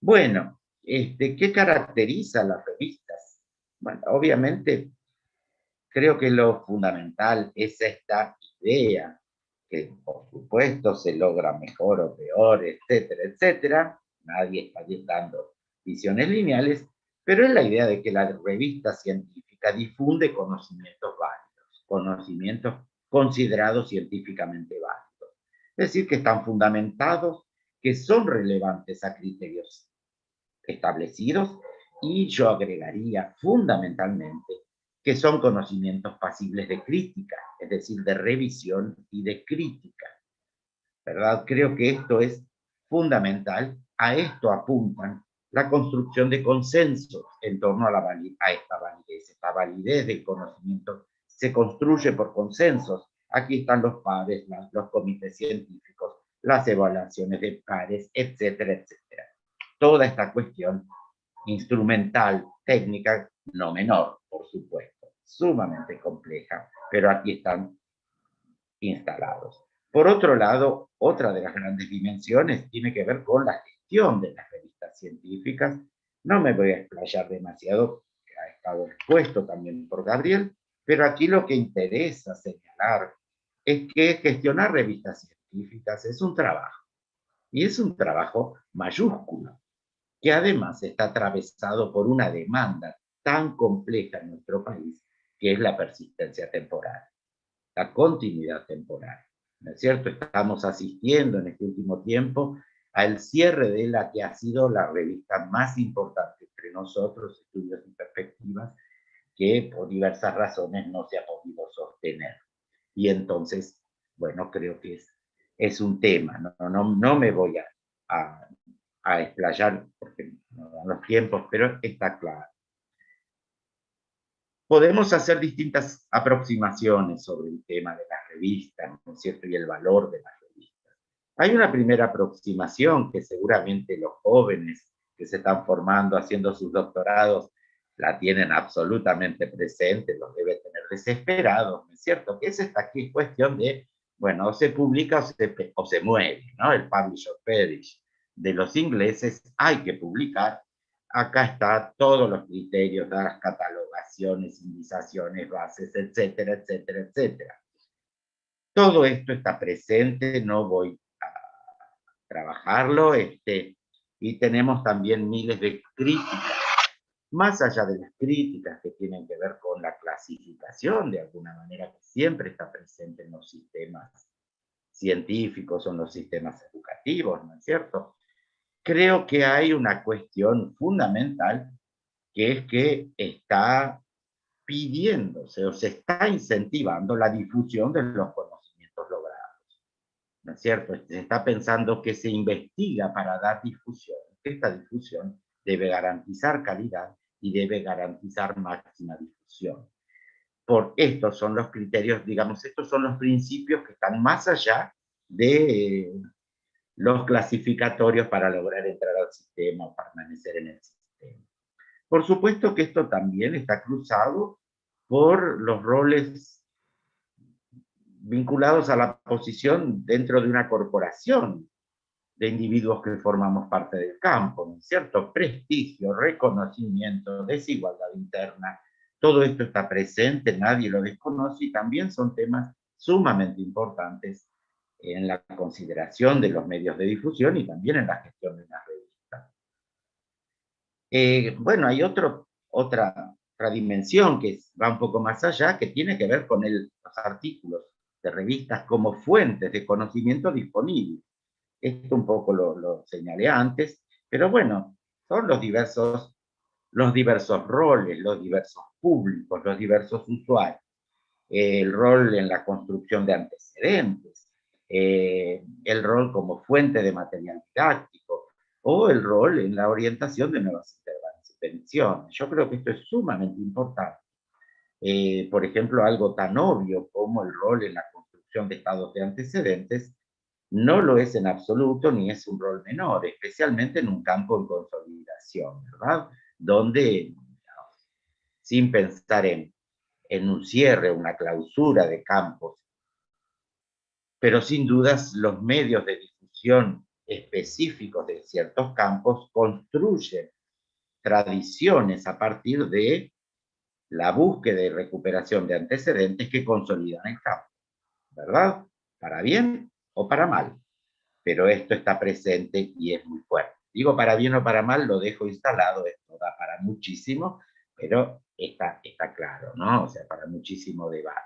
Bueno, ¿qué caracteriza a las revistas? Bueno, obviamente, creo que lo fundamental es esta idea, que por supuesto se logra mejor o peor, etcétera, etcétera. Nadie está dando visiones lineales, pero es la idea de que la revista científica difunde conocimientos válidos, conocimientos considerados científicamente válidos. Es decir, que están fundamentados, que son relevantes a criterios establecidos, y yo agregaría fundamentalmente que son conocimientos pasibles de crítica, es decir, de revisión y de crítica, ¿verdad? Creo que esto es fundamental. A esto apuntan la construcción de consensos en torno a esta validez. Esta validez del conocimiento se construye por consensos. Aquí están los pares, los comités científicos, las evaluaciones de pares, etcétera, etcétera. Toda esta cuestión instrumental, técnica, no menor, por supuesto, sumamente compleja, pero aquí están instalados. Por otro lado, otra de las grandes dimensiones tiene que ver con la gestión de las revistas científicas. No me voy a explayar demasiado, que ha estado expuesto también por Gabriel, pero aquí lo que interesa señalar es que gestionar revistas científicas es un trabajo, y es un trabajo mayúsculo, que además está atravesado por una demanda tan compleja en nuestro país, que es la persistencia temporal, la continuidad temporal, ¿no es cierto? Estamos asistiendo en este último tiempo al cierre de la que ha sido la revista más importante entre nosotros, Estudios y Perspectivas, que por diversas razones no se ha podido sostener. Y entonces, bueno, creo que es un tema, no me voy a explayar porque no dan los tiempos, pero está claro. Podemos hacer distintas aproximaciones sobre el tema de las revistas, ¿no es cierto? Y el valor de las revistas. Hay una primera aproximación que seguramente los jóvenes que se están formando, haciendo sus doctorados, la tienen absolutamente presente, los debe tener desesperados, ¿no es cierto? Que es esta cuestión de, bueno, o se publica o se muere, ¿no? El publish or perish de los ingleses, hay que publicar. Acá está todos los criterios, las catalogaciones, indizaciones, bases, etcétera, etcétera, etcétera. Todo esto está presente, no voy a trabajarlo, y tenemos también miles de críticas, más allá de las críticas que tienen que ver con la clasificación, de alguna manera, que siempre está presente en los sistemas científicos o en los sistemas educativos, ¿no es cierto? Creo que hay una cuestión fundamental, que es que está pidiéndose o se está incentivando la difusión de los conocimientos logrados, ¿no es cierto? Se está pensando que se investiga para dar difusión. Esta difusión debe garantizar calidad y debe garantizar máxima difusión. Por estos son los criterios, digamos, estos son los principios que están más allá de los clasificatorios para lograr entrar al sistema o permanecer en el sistema. Por supuesto que esto también está cruzado por los roles vinculados a la posición dentro de una corporación de individuos que formamos parte del campo, ¿no es cierto? Prestigio, reconocimiento, desigualdad interna, todo esto está presente, nadie lo desconoce, y también son temas sumamente importantes en la consideración de los medios de difusión y también en la gestión de una revista. Bueno, hay otra dimensión que va un poco más allá, que tiene que ver con los artículos de revistas como fuentes de conocimiento disponibles. Esto un poco lo señalé antes, pero bueno, son los diversos roles, los diversos públicos, los diversos usuarios. El rol en la construcción de antecedentes, el rol como fuente de material didáctico, o el rol en la orientación de nuevas intervenciones. Yo creo que esto es sumamente importante. Por ejemplo, algo tan obvio como el rol en la construcción de estados de antecedentes no lo es en absoluto, ni es un rol menor, especialmente en un campo en consolidación, ¿verdad? Donde, sin pensar en un cierre, una clausura de campos, pero sin dudas los medios de difusión específicos de ciertos campos construyen tradiciones a partir de la búsqueda y recuperación de antecedentes que consolidan el campo, ¿verdad? Para bien o para mal, pero esto está presente y es muy fuerte. Digo para bien o para mal, lo dejo instalado, esto da para muchísimo, pero está claro, ¿no? O sea, para muchísimo debate.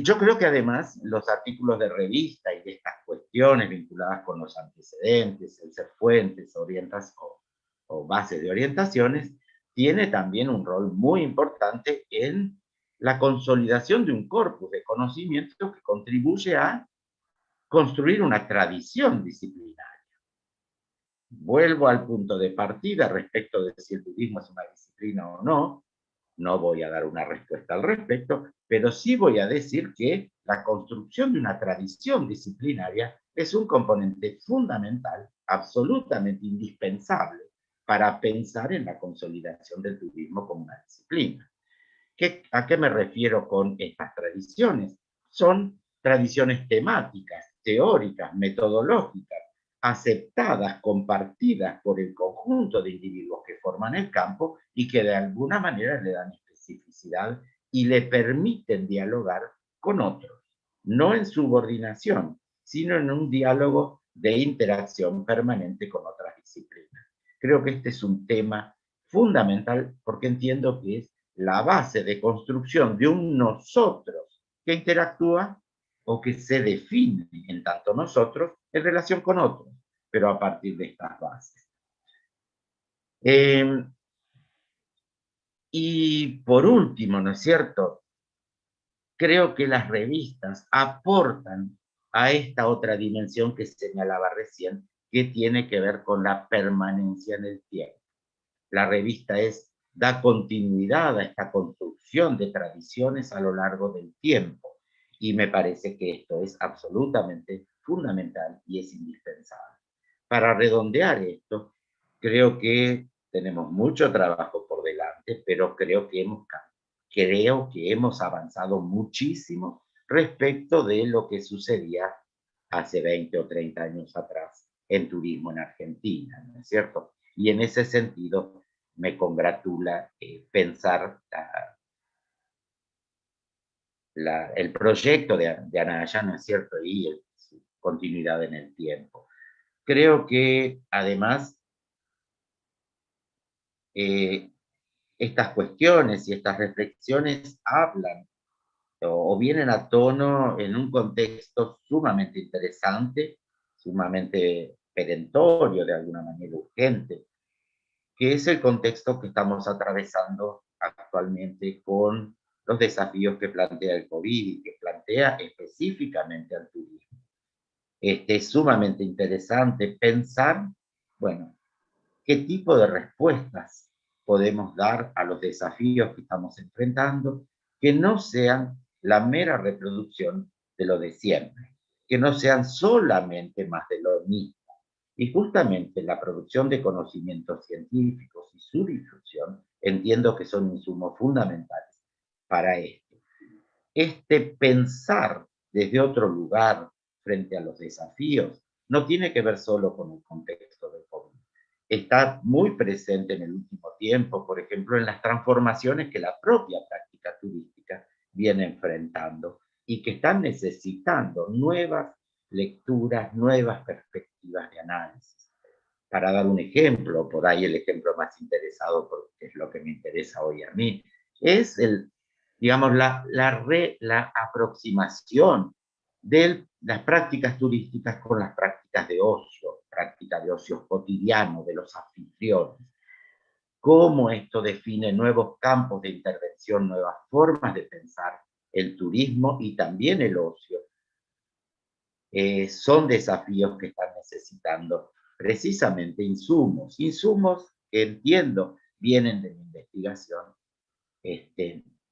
Yo creo que además los artículos de revista y de estas cuestiones vinculadas con los antecedentes, el ser fuentes, o bases de orientaciones, tiene también un rol muy importante en la consolidación de un corpus de conocimientos que contribuye a construir una tradición disciplinaria. Vuelvo al punto de partida respecto de si el turismo es una disciplina o no. No voy a dar una respuesta al respecto, pero sí voy a decir que la construcción de una tradición disciplinaria es un componente fundamental, absolutamente indispensable, para pensar en la consolidación del turismo como una disciplina. ¿A qué me refiero con estas tradiciones? Son tradiciones temáticas, teóricas, metodológicas, aceptadas, compartidas por el conjunto de individuos que forman el campo y que de alguna manera le dan especificidad y le permiten dialogar con otros, no en subordinación, sino en un diálogo de interacción permanente con otras disciplinas. Creo que este es un tema fundamental porque entiendo que es la base de construcción de un nosotros que interactúa o que se define en tanto nosotros en relación con otros, pero a partir de estas bases. Y por último, ¿no es cierto? Creo que las revistas aportan a esta otra dimensión que señalaba recién, que tiene que ver con la permanencia en el tiempo. La revista da continuidad a esta construcción de tradiciones a lo largo del tiempo. Y me parece que esto es absolutamente fundamental y es indispensable. Para redondear esto, creo que tenemos mucho trabajo por delante, pero creo que hemos avanzado muchísimo respecto de lo que sucedía hace 20 o 30 años atrás en turismo en Argentina, ¿no es cierto? Y en ese sentido me congratula pensar el proyecto de Anaya, ¿no es cierto? Y su continuidad en el tiempo. Creo que además estas cuestiones y estas reflexiones hablan o vienen a tono en un contexto sumamente interesante, sumamente perentorio, de alguna manera urgente, que es el contexto que estamos atravesando actualmente con los desafíos que plantea el COVID y que plantea específicamente al turismo. Es sumamente interesante pensar, bueno, qué tipo de respuestas podemos dar a los desafíos que estamos enfrentando, que no sean la mera reproducción de lo de siempre, que no sean solamente más de lo mismo. Y justamente la producción de conocimientos científicos y su difusión entiendo que son insumos fundamentales para esto. Este pensar desde otro lugar frente a los desafíos no tiene que ver solo con el contexto del COVID. Está muy presente en el último tiempo, por ejemplo, en las transformaciones que la propia práctica turística viene enfrentando y que están necesitando nuevas lecturas, nuevas perspectivas de análisis. Para dar un ejemplo, por ahí el ejemplo más interesado, porque es lo que me interesa hoy a mí, es digamos, la aproximación de las prácticas turísticas con las prácticas de ocio cotidiano de los anfitriones. Cómo esto define nuevos campos de intervención, nuevas formas de pensar el turismo y también el ocio. Son desafíos que están necesitando precisamente insumos que entiendo vienen de mi investigación,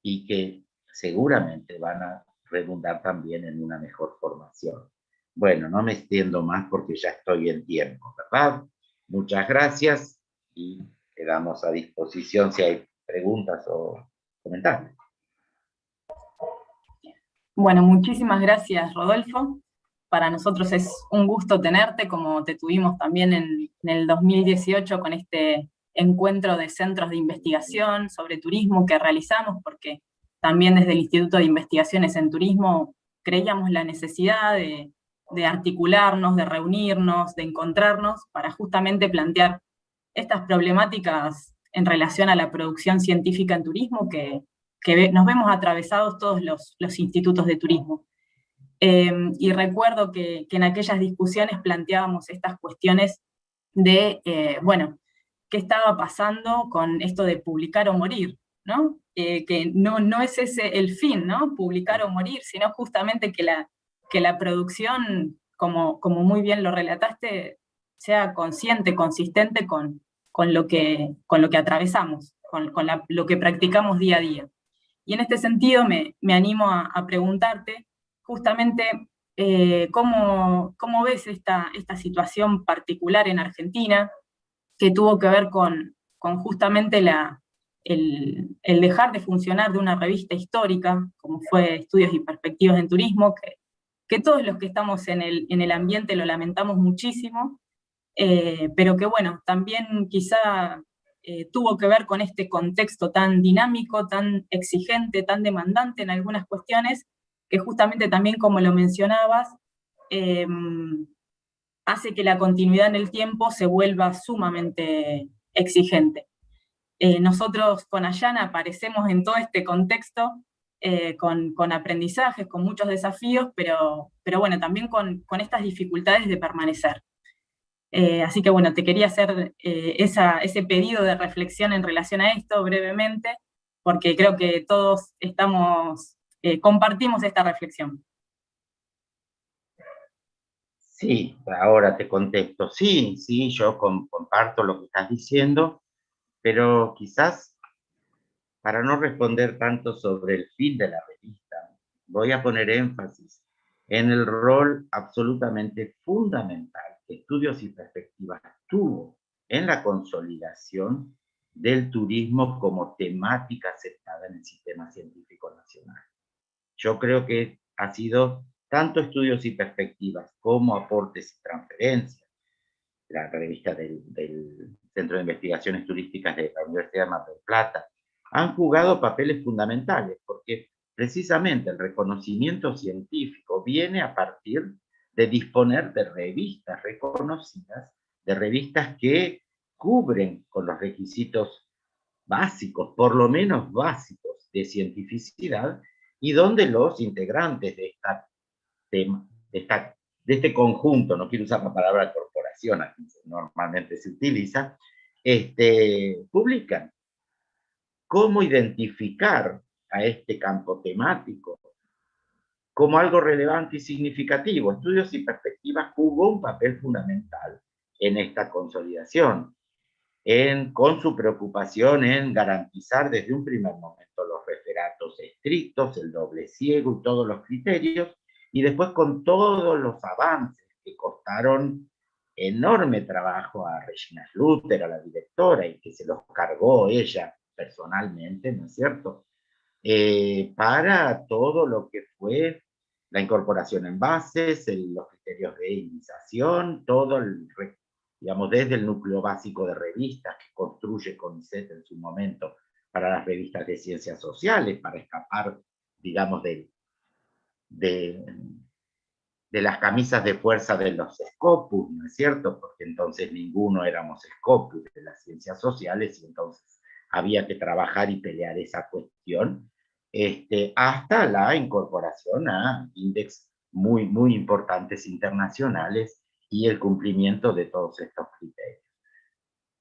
y que seguramente van a redundar también en una mejor formación. Bueno, no me extiendo más porque ya estoy en tiempo, ¿verdad? Muchas gracias y quedamos a disposición si hay preguntas o comentarios. Bueno, muchísimas gracias, Rodolfo. Para nosotros es un gusto tenerte, como te tuvimos también en el 2018 con este encuentro de centros de investigación sobre turismo que realizamos, porque también desde el Instituto de Investigaciones en Turismo creíamos la necesidad de articularnos, de reunirnos, de encontrarnos para justamente plantear estas problemáticas en relación a la producción científica en turismo que nos vemos atravesados todos los institutos de turismo. Y recuerdo que en aquellas discusiones planteábamos estas cuestiones de, bueno, qué estaba pasando con esto de publicar o morir, ¿no? Que no es ese el fin, ¿no? Publicar o morir, sino justamente que la producción, como muy bien lo relataste, sea consciente, consistente con lo que atravesamos, con lo que practicamos día a día. Y en este sentido me animo a preguntarte justamente cómo ves esta situación particular en Argentina, que tuvo que ver con justamente el dejar de funcionar de una revista histórica, como fue Estudios y Perspectivas en Turismo, que todos los que estamos en el ambiente lo lamentamos muchísimo, pero que bueno, también quizá tuvo que ver con este contexto tan dinámico, tan exigente, tan demandante en algunas cuestiones, que justamente también, como lo mencionabas, hace que la continuidad en el tiempo se vuelva sumamente exigente. Nosotros con Ayana aparecemos en todo este contexto con aprendizajes, con muchos desafíos, pero bueno, también con estas dificultades de permanecer. Así que bueno, te quería hacer ese pedido de reflexión en relación a esto brevemente, porque creo que todos compartimos esta reflexión. Sí, ahora te contesto. Sí, yo comparto lo que estás diciendo, pero quizás para no responder tanto sobre el fin de la revista, voy a poner énfasis en el rol absolutamente fundamental que Estudios y Perspectivas tuvo en la consolidación del turismo como temática aceptada en el sistema científico nacional. Yo creo que ha sido tanto Estudios y Perspectivas como Aportes y Transferencias, la revista del Centro de Investigaciones Turísticas de la Universidad de Mar del Plata, han jugado papeles fundamentales, porque precisamente el reconocimiento científico viene a partir de disponer de revistas reconocidas, de revistas que cubren con los requisitos básicos, por lo menos básicos, de cientificidad, y donde los integrantes de este conjunto, no quiero usar la palabra corporación, aquí normalmente se utiliza, publican cómo identificar a este campo temático como algo relevante y significativo. Estudios y Perspectivas jugó un papel fundamental en esta consolidación, con su preocupación en garantizar desde un primer momento los referatos estrictos, el doble ciego y todos los criterios, y después con todos los avances que costaron enorme trabajo a Regina Schluter, a la directora, y que se los cargó ella personalmente, ¿no es cierto? para todo lo que fue la incorporación en bases, los criterios de iniciación, todo digamos, desde el núcleo básico de revistas que construye CONICET en su momento para las revistas de ciencias sociales, para escapar, digamos, de las camisas de fuerza de los Scopus, ¿no es cierto? Porque entonces ninguno éramos Scopus de las ciencias sociales y entonces había que trabajar y pelear esa cuestión, hasta la incorporación a índices muy, muy importantes internacionales y el cumplimiento de todos estos criterios.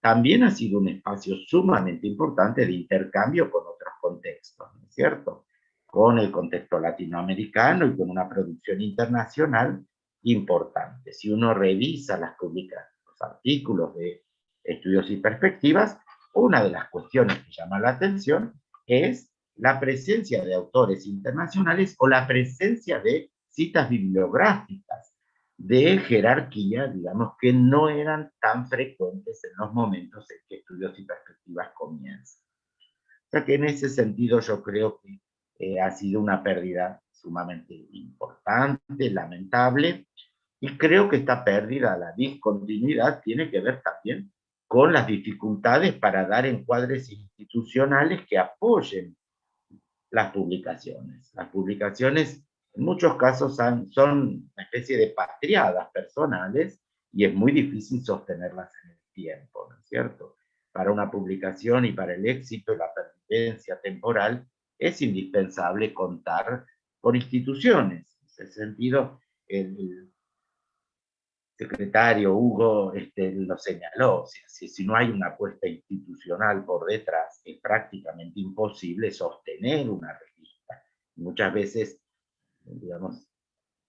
También ha sido un espacio sumamente importante de intercambio con otros contextos, ¿no es cierto? Con el contexto latinoamericano y con una producción internacional importante. Si uno revisa los artículos de estudios y perspectivas, una de las cuestiones que llama la atención es la presencia de autores internacionales o la presencia de citas bibliográficas de jerarquía, digamos, que no eran tan frecuentes en los momentos en que estudios y perspectivas comienzan. O sea que en ese sentido yo creo que ha sido una pérdida sumamente importante, lamentable, y creo que esta pérdida, la discontinuidad, tiene que ver también con las dificultades para dar encuadres institucionales que apoyen las publicaciones. Las publicaciones en muchos casos son una especie de patriadas personales y es muy difícil sostenerlas en el tiempo, ¿no es cierto? Para una publicación y para el éxito y la pervivencia temporal es indispensable contar con instituciones. En ese sentido, el secretario Hugo lo señaló, si no hay una apuesta institucional por detrás, es prácticamente imposible sostener una revista. Muchas veces, digamos,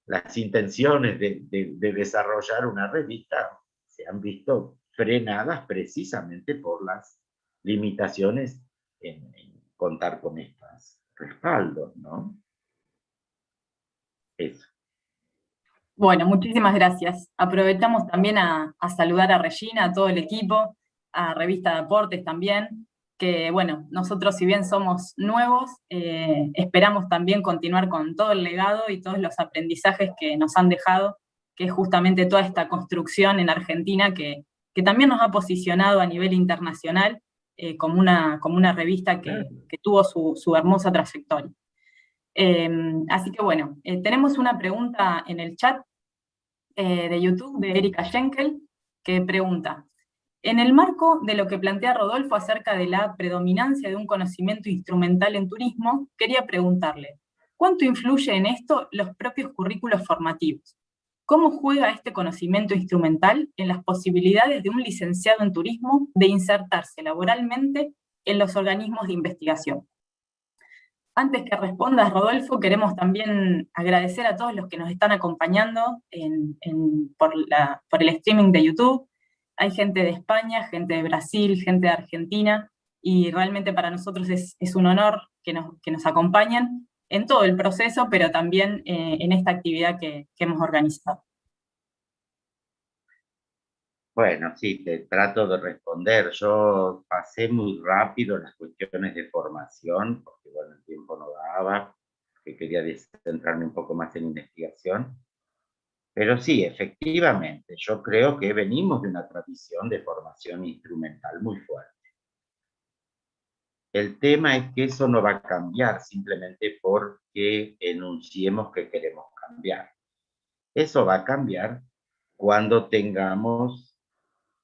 las intenciones de desarrollar una revista se han visto frenadas precisamente por las limitaciones en contar con estos respaldos, ¿no? Eso. Bueno, muchísimas gracias. Aprovechamos también a saludar a Regina, a todo el equipo, a Revista de Aportes también, que bueno, nosotros si bien somos nuevos, esperamos también continuar con todo el legado y todos los aprendizajes que nos han dejado, que es justamente toda esta construcción en Argentina que también nos ha posicionado a nivel internacional como una revista que tuvo su hermosa trayectoria. Así que bueno, tenemos una pregunta en el chat de YouTube de Erika Schenkel, que pregunta, en el marco de lo que plantea Rodolfo acerca de la predominancia de un conocimiento instrumental en turismo, quería preguntarle, ¿cuánto influye en esto los propios currículos formativos? ¿Cómo juega este conocimiento instrumental en las posibilidades de un licenciado en turismo de insertarse laboralmente en los organismos de investigación? Antes que respondas, Rodolfo, queremos también agradecer a todos los que nos están acompañando por el streaming de YouTube. Hay gente de España, gente de Brasil, gente de Argentina, y realmente para nosotros es un honor que nos acompañen en todo el proceso, pero también en esta actividad que hemos organizado. Bueno, sí, te trato de responder. Yo pasé muy rápido las cuestiones de formación, porque bueno, el tiempo no daba, que quería centrarme un poco más en investigación. Pero sí, efectivamente, yo creo que venimos de una tradición de formación instrumental muy fuerte. El tema es que eso no va a cambiar simplemente porque enunciemos que queremos cambiar. Eso va a cambiar cuando tengamos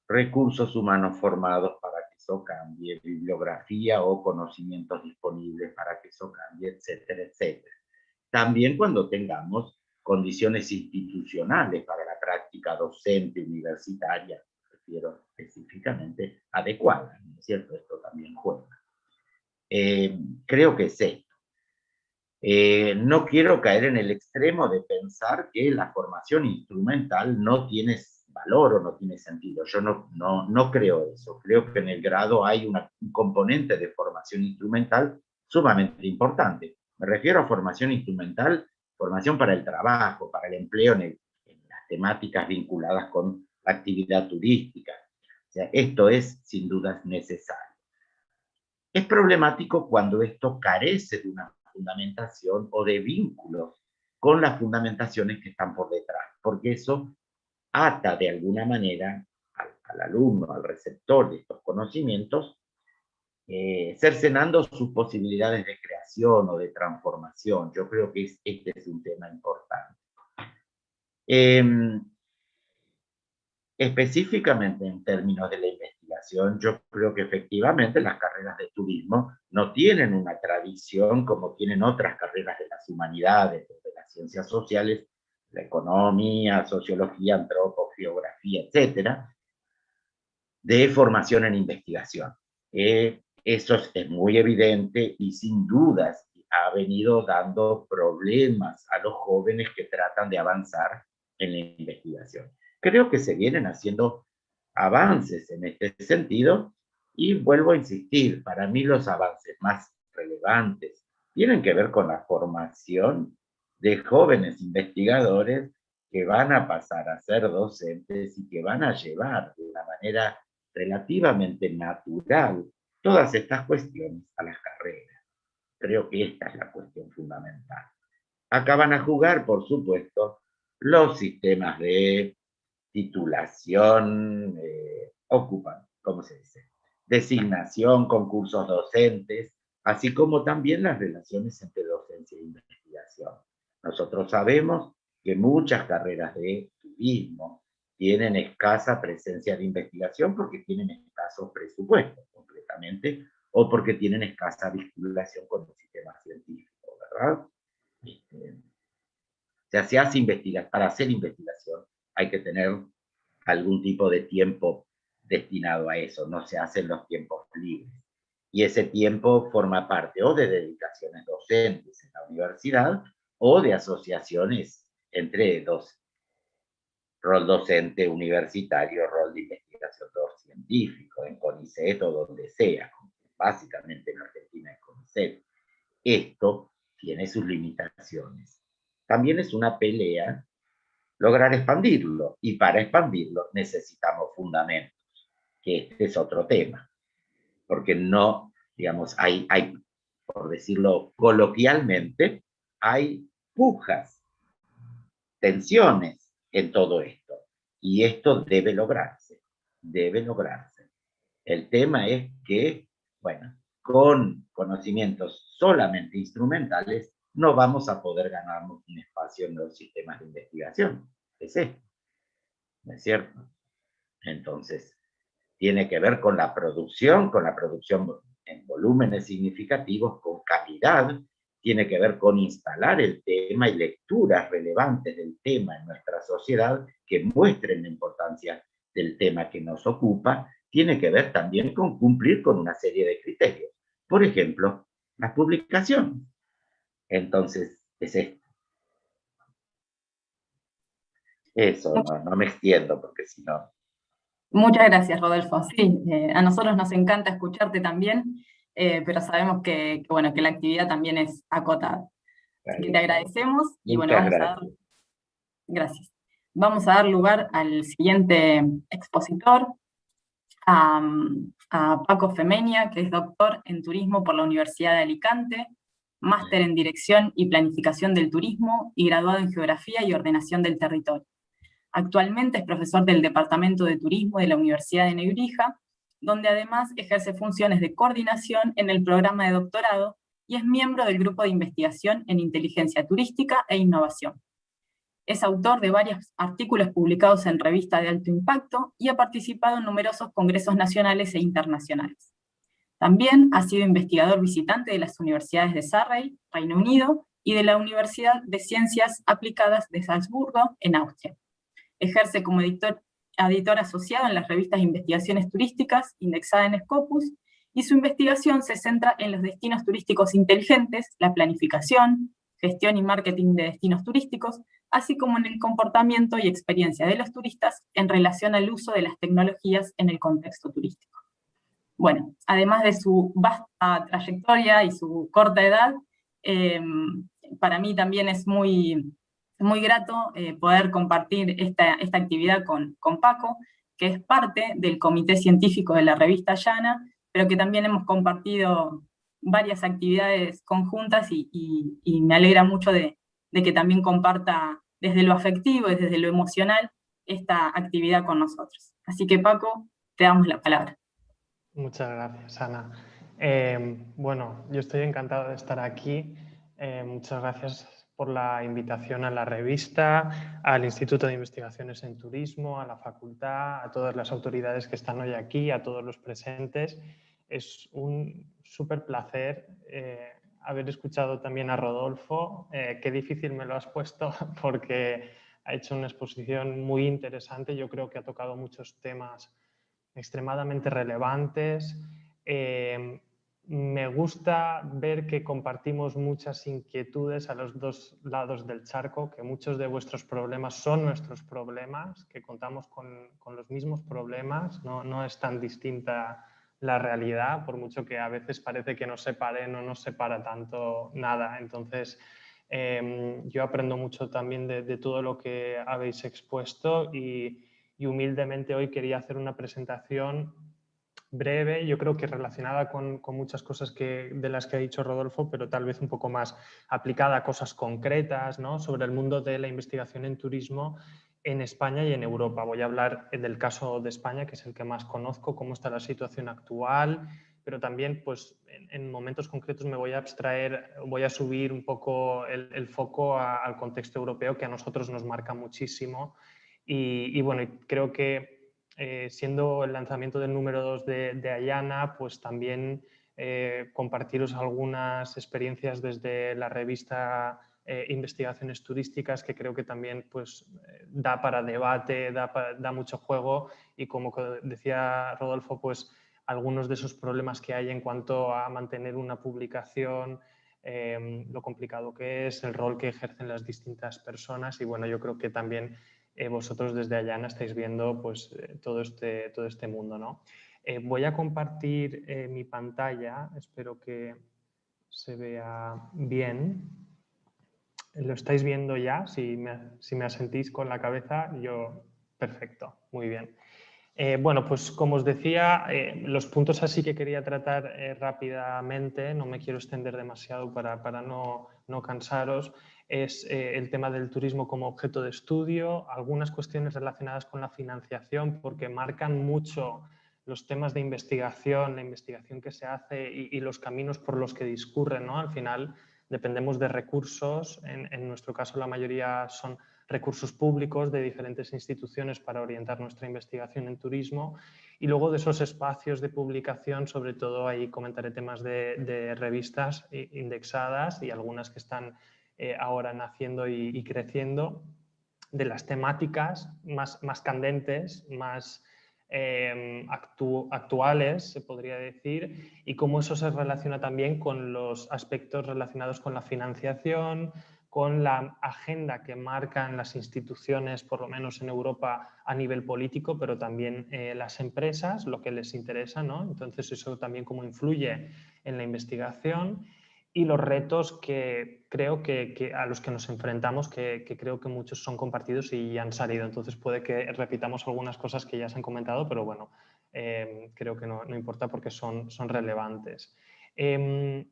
recursos humanos formados para que eso cambie, bibliografía o conocimientos disponibles para que eso cambie, etcétera, etcétera. También cuando tengamos condiciones institucionales para la práctica docente universitaria, refiero específicamente adecuadas, ¿no es cierto? Esto también juega. Creo que es esto. No quiero caer en el extremo de pensar que la formación instrumental no tiene valor o no tiene sentido. Yo no creo eso. Creo que en el grado hay un componente de formación instrumental sumamente importante. Me refiero a formación instrumental, formación para el trabajo, para el empleo en las temáticas vinculadas con la actividad turística. O sea, esto es sin dudas necesario. Es problemático cuando esto carece de una fundamentación o de vínculos con las fundamentaciones que están por detrás, porque eso ata de alguna manera al alumno, al receptor de estos conocimientos, cercenando sus posibilidades de creación o de transformación. Yo creo que este es un tema importante. Específicamente en términos de la investigación, yo creo que efectivamente las carreras de turismo no tienen una tradición como tienen otras carreras de las humanidades, de las ciencias sociales, la economía, sociología, geografía, etcétera, de formación en investigación. Eso es muy evidente y sin dudas ha venido dando problemas a los jóvenes que tratan de avanzar en la investigación. Creo que se vienen haciendo avances en este sentido y vuelvo a insistir, para mí los avances más relevantes tienen que ver con la formación de jóvenes investigadores que van a pasar a ser docentes y que van a llevar de una manera relativamente natural todas estas cuestiones a las carreras. Creo que esta es la cuestión fundamental. Acá van a jugar, por supuesto, los sistemas de titulación, ¿cómo se dice? Designación, concursos docentes, así como también las relaciones entre docencia e investigación. Nosotros sabemos que muchas carreras de turismo tienen escasa presencia de investigación porque tienen escasos presupuestos, concretamente, o porque tienen escasa vinculación con el sistema científico, ¿verdad? O sea, se hace investigación, para hacer investigación hay que tener algún tipo de tiempo destinado a eso, no se hacen los tiempos libres. Y ese tiempo forma parte o de dedicaciones docentes en la universidad o de asociaciones entre dos, rol docente universitario, rol de investigador científico, en CONICET o donde sea, básicamente en Argentina es CONICET. Esto tiene sus limitaciones. También es una pelea lograr expandirlo, y para expandirlo necesitamos fundamentos, que este es otro tema, porque no, digamos, hay, por decirlo coloquialmente, hay pujas, tensiones en todo esto, y esto debe lograrse, debe lograrse. El tema es que, bueno, con conocimientos solamente instrumentales, no vamos a poder ganarnos un espacio en los sistemas de investigación. Es esto, ¿no es cierto? Entonces, tiene que ver con la producción en volúmenes significativos, con calidad, tiene que ver con instalar el tema y lecturas relevantes del tema en nuestra sociedad que muestren la importancia del tema que nos ocupa, tiene que ver también con cumplir con una serie de criterios. Por ejemplo, las publicaciones. Entonces, es esto. Eso, no me extiendo porque si no... Muchas gracias, Rodolfo. Sí, a nosotros nos encanta escucharte también, pero sabemos bueno, que la actividad también es acotada. Así que te agradecemos y bueno, gracias. Vamos a dar lugar al siguiente expositor, a Paco Femenia, que es doctor en turismo por la Universidad de Alicante, máster en dirección y planificación del turismo y graduado en geografía y ordenación del territorio. Actualmente es profesor del Departamento de Turismo de la Universidad de Nebrija, donde además ejerce funciones de coordinación en el programa de doctorado y es miembro del Grupo de Investigación en Inteligencia Turística e Innovación. Es autor de varios artículos publicados en revistas de alto impacto y ha participado en numerosos congresos nacionales e internacionales. También ha sido investigador visitante de las universidades de Surrey, Reino Unido, y de la Universidad de Ciencias Aplicadas de Salzburgo, en Austria. Ejerce como editor asociado en las revistas de investigaciones turísticas, indexada en Scopus, y su investigación se centra en los destinos turísticos inteligentes, la planificación, gestión y marketing de destinos turísticos, así como en el comportamiento y experiencia de los turistas en relación al uso de las tecnologías en el contexto turístico. Bueno, además de su vasta trayectoria y su corta edad, para mí también es muy grato poder compartir esta actividad con Paco, que es parte del comité científico de la revista Llana, pero que también hemos compartido varias actividades conjuntas y me alegra mucho de que también comparta desde lo afectivo y desde lo emocional esta actividad con nosotros. Así que Paco, te damos la palabra. Muchas gracias, Ana. Bueno, yo estoy encantado de estar aquí. Muchas gracias por la invitación a la revista, al Instituto de Investigaciones en Turismo, a la facultad, a todas las autoridades que están hoy aquí, a todos los presentes. Es un súper placer haber escuchado también a Rodolfo. Qué difícil me lo has puesto porque ha hecho una exposición muy interesante. Yo creo que ha tocado muchos temas extremadamente relevantes. Me gusta ver que compartimos muchas inquietudes a los dos lados del charco, que muchos de vuestros problemas son nuestros problemas, que contamos con los mismos problemas, no es tan distinta la realidad, por mucho que a veces parece que nos separe, no nos separa tanto nada. Entonces, yo aprendo mucho también de todo lo que habéis expuesto y humildemente hoy quería hacer una presentación breve, yo creo que relacionada con muchas cosas de las que ha dicho Rodolfo, pero tal vez un poco más aplicada a cosas concretas, ¿no?, sobre el mundo de la investigación en turismo en España y en Europa. Voy a hablar del caso de España, que es el que más conozco, cómo está la situación actual, pero también pues, en momentos concretos me voy a abstraer, voy a subir un poco el foco al contexto europeo, que a nosotros nos marca muchísimo. Y bueno, creo que siendo el lanzamiento del número 2 de Ayana, pues también compartiros algunas experiencias desde la revista Investigaciones Turísticas, que creo que también pues, da para debate, da mucho juego, y como decía Rodolfo, pues algunos de esos problemas que hay en cuanto a mantener una publicación, lo complicado que es, el rol que ejercen las distintas personas, y bueno, yo creo que también vosotros desde Ayana estáis viendo pues, todo este mundo, ¿no? Voy a compartir mi pantalla, espero que se vea bien. ¿Lo estáis viendo ya? Si me asentís con la cabeza, yo... Perfecto, muy bien. Bueno, pues como os decía, los puntos así que quería tratar rápidamente, no me quiero extender demasiado para no cansaros, es el tema del turismo como objeto de estudio, algunas cuestiones relacionadas con la financiación, porque marcan mucho los temas de investigación, la investigación que se hace y los caminos por los que discurren, ¿no? Al final dependemos de recursos, en nuestro caso la mayoría son recursos públicos de diferentes instituciones para orientar nuestra investigación en turismo, y luego de esos espacios de publicación, sobre todo ahí comentaré temas de revistas indexadas y algunas que están ahora naciendo y creciendo, de las temáticas más candentes, más actuales, se podría decir, y cómo eso se relaciona también con los aspectos relacionados con la financiación, con la agenda que marcan las instituciones, por lo menos en Europa, a nivel político, pero también las empresas, lo que les interesa, ¿no? Entonces eso también cómo influye en la investigación, y los retos que creo que a los que nos enfrentamos, que creo que muchos son compartidos y ya han salido. Entonces puede que repitamos algunas cosas que ya se han comentado, pero bueno, creo que no importa porque son relevantes.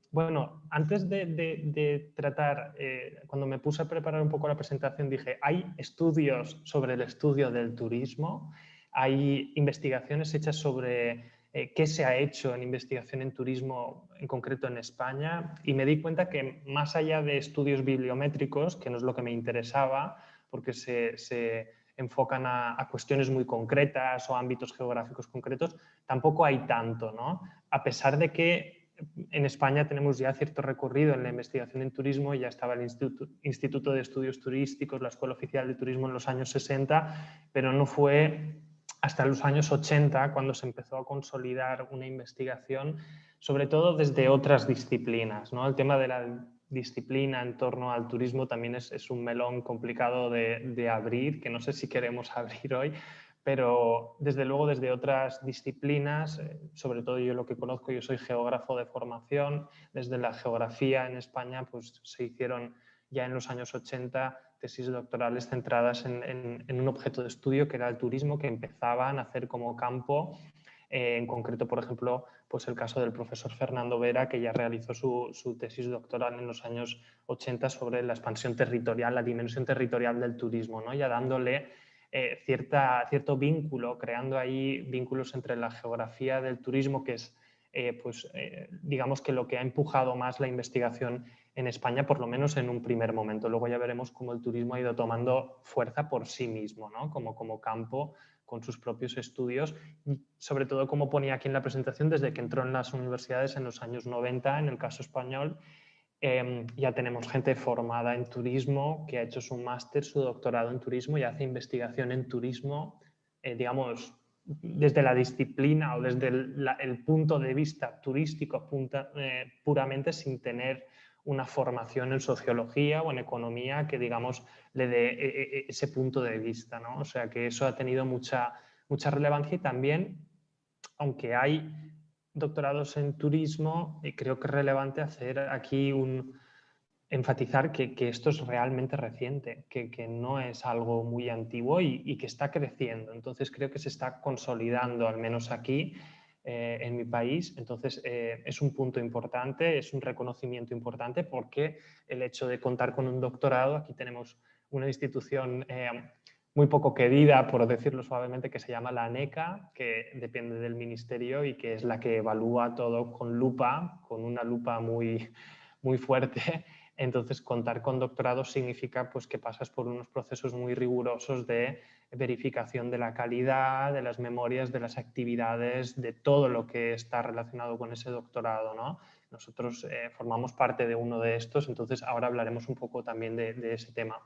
Bueno, antes de tratar, cuando me puse a preparar un poco la presentación dije, hay estudios sobre el estudio del turismo, hay investigaciones hechas sobre qué se ha hecho en investigación en turismo, en concreto en España, y me di cuenta que más allá de estudios bibliométricos, que no es lo que me interesaba, porque se enfocan a cuestiones muy concretas o ámbitos geográficos concretos, tampoco hay tanto, ¿no? A pesar de que en España tenemos ya cierto recorrido en la investigación en turismo, ya estaba el Instituto de Estudios Turísticos, la Escuela Oficial de Turismo en los años 60, pero no fue hasta los años 80 cuando se empezó a consolidar una investigación, sobre todo desde otras disciplinas, ¿no? El tema de la disciplina en torno al turismo también es un melón complicado de abrir, que no sé si queremos abrir hoy, pero desde luego desde otras disciplinas, sobre todo yo lo que conozco, yo soy geógrafo de formación, desde la geografía en España pues se hicieron ya en los años 80 tesis doctorales centradas en un objeto de estudio que era el turismo, que empezaban a hacer como campo, en concreto, por ejemplo, pues el caso del profesor Fernando Vera, que ya realizó su tesis doctoral en los años 80 sobre la expansión territorial, la dimensión territorial del turismo, ¿no? Ya dándole cierto vínculo, creando ahí vínculos entre la geografía del turismo, que es digamos que lo que ha empujado más la investigación en España, por lo menos en un primer momento. Luego ya veremos cómo el turismo ha ido tomando fuerza por sí mismo, ¿no? como campo, con sus propios estudios, y sobre todo, como ponía aquí en la presentación, desde que entró en las universidades en los años 90, en el caso español, ya tenemos gente formada en turismo, que ha hecho su máster, su doctorado en turismo y hace investigación en turismo, digamos, desde la disciplina o desde el punto de vista turístico puramente, sin tener una formación en sociología o en economía que, digamos, le dé ese punto de vista, ¿no? O sea que eso ha tenido mucha relevancia, y también, aunque hay doctorados en turismo, creo que es relevante hacer aquí enfatizar que esto es realmente reciente, que no es algo muy antiguo y que está creciendo. Entonces creo que se está consolidando, al menos aquí en mi país. Entonces es un punto importante, es un reconocimiento importante, porque el hecho de contar con un doctorado, aquí tenemos una institución muy poco querida, por decirlo suavemente, que se llama la ANECA, que depende del ministerio y que es la que evalúa todo con lupa, con una lupa muy fuerte. Entonces, contar con doctorado significa, pues, que pasas por unos procesos muy rigurosos de verificación de la calidad, de las memorias, de las actividades, de todo lo que está relacionado con ese doctorado, ¿no? Nosotros formamos parte de uno de estos, entonces ahora hablaremos un poco también de ese tema.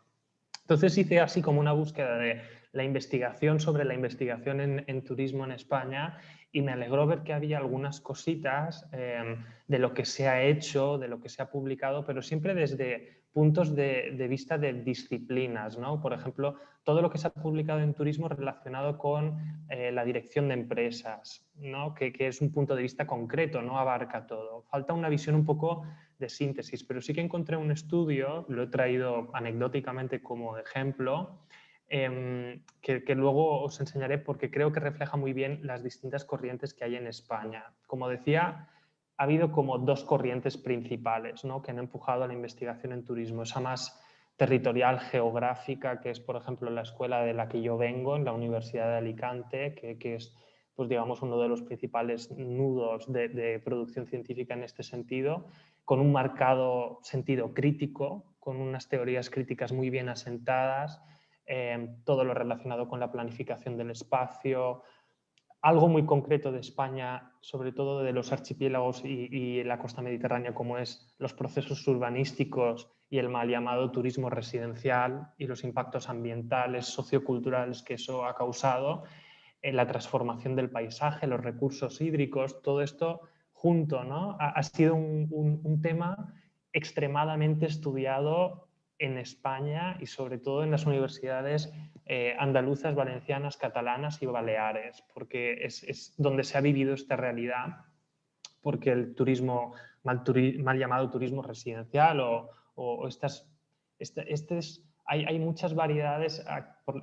Entonces hice así como una búsqueda de la investigación sobre la investigación en turismo en España, y me alegró ver que había algunas cositas de lo que se ha hecho, de lo que se ha publicado, pero siempre desde puntos de vista de disciplinas, ¿no? Por ejemplo, todo lo que se ha publicado en turismo relacionado con la dirección de empresas, ¿no? Que es un punto de vista concreto, no abarca todo. Falta una visión un poco de síntesis, pero sí que encontré un estudio, lo he traído anecdóticamente como ejemplo, que luego os enseñaré, porque creo que refleja muy bien las distintas corrientes que hay en España. Como decía, ha habido como dos corrientes principales, ¿no?, que han empujado a la investigación en turismo. Esa más territorial, geográfica, que es, por ejemplo, la escuela de la que yo vengo, en la Universidad de Alicante, que es, pues, digamos, uno de los principales nudos de producción científica en este sentido, con un marcado sentido crítico, con unas teorías críticas muy bien asentadas, todo lo relacionado con la planificación del espacio, algo muy concreto de España, sobre todo de los archipiélagos y la costa mediterránea, como es los procesos urbanísticos y el mal llamado turismo residencial y los impactos ambientales, socioculturales que eso ha causado, la transformación del paisaje, los recursos hídricos, todo esto junto, ¿no? Ha sido un tema extremadamente estudiado en España y sobre todo en las universidades andaluzas, valencianas, catalanas y baleares, porque es donde se ha vivido esta realidad, porque el turismo, mal llamado turismo residencial hay muchas variedades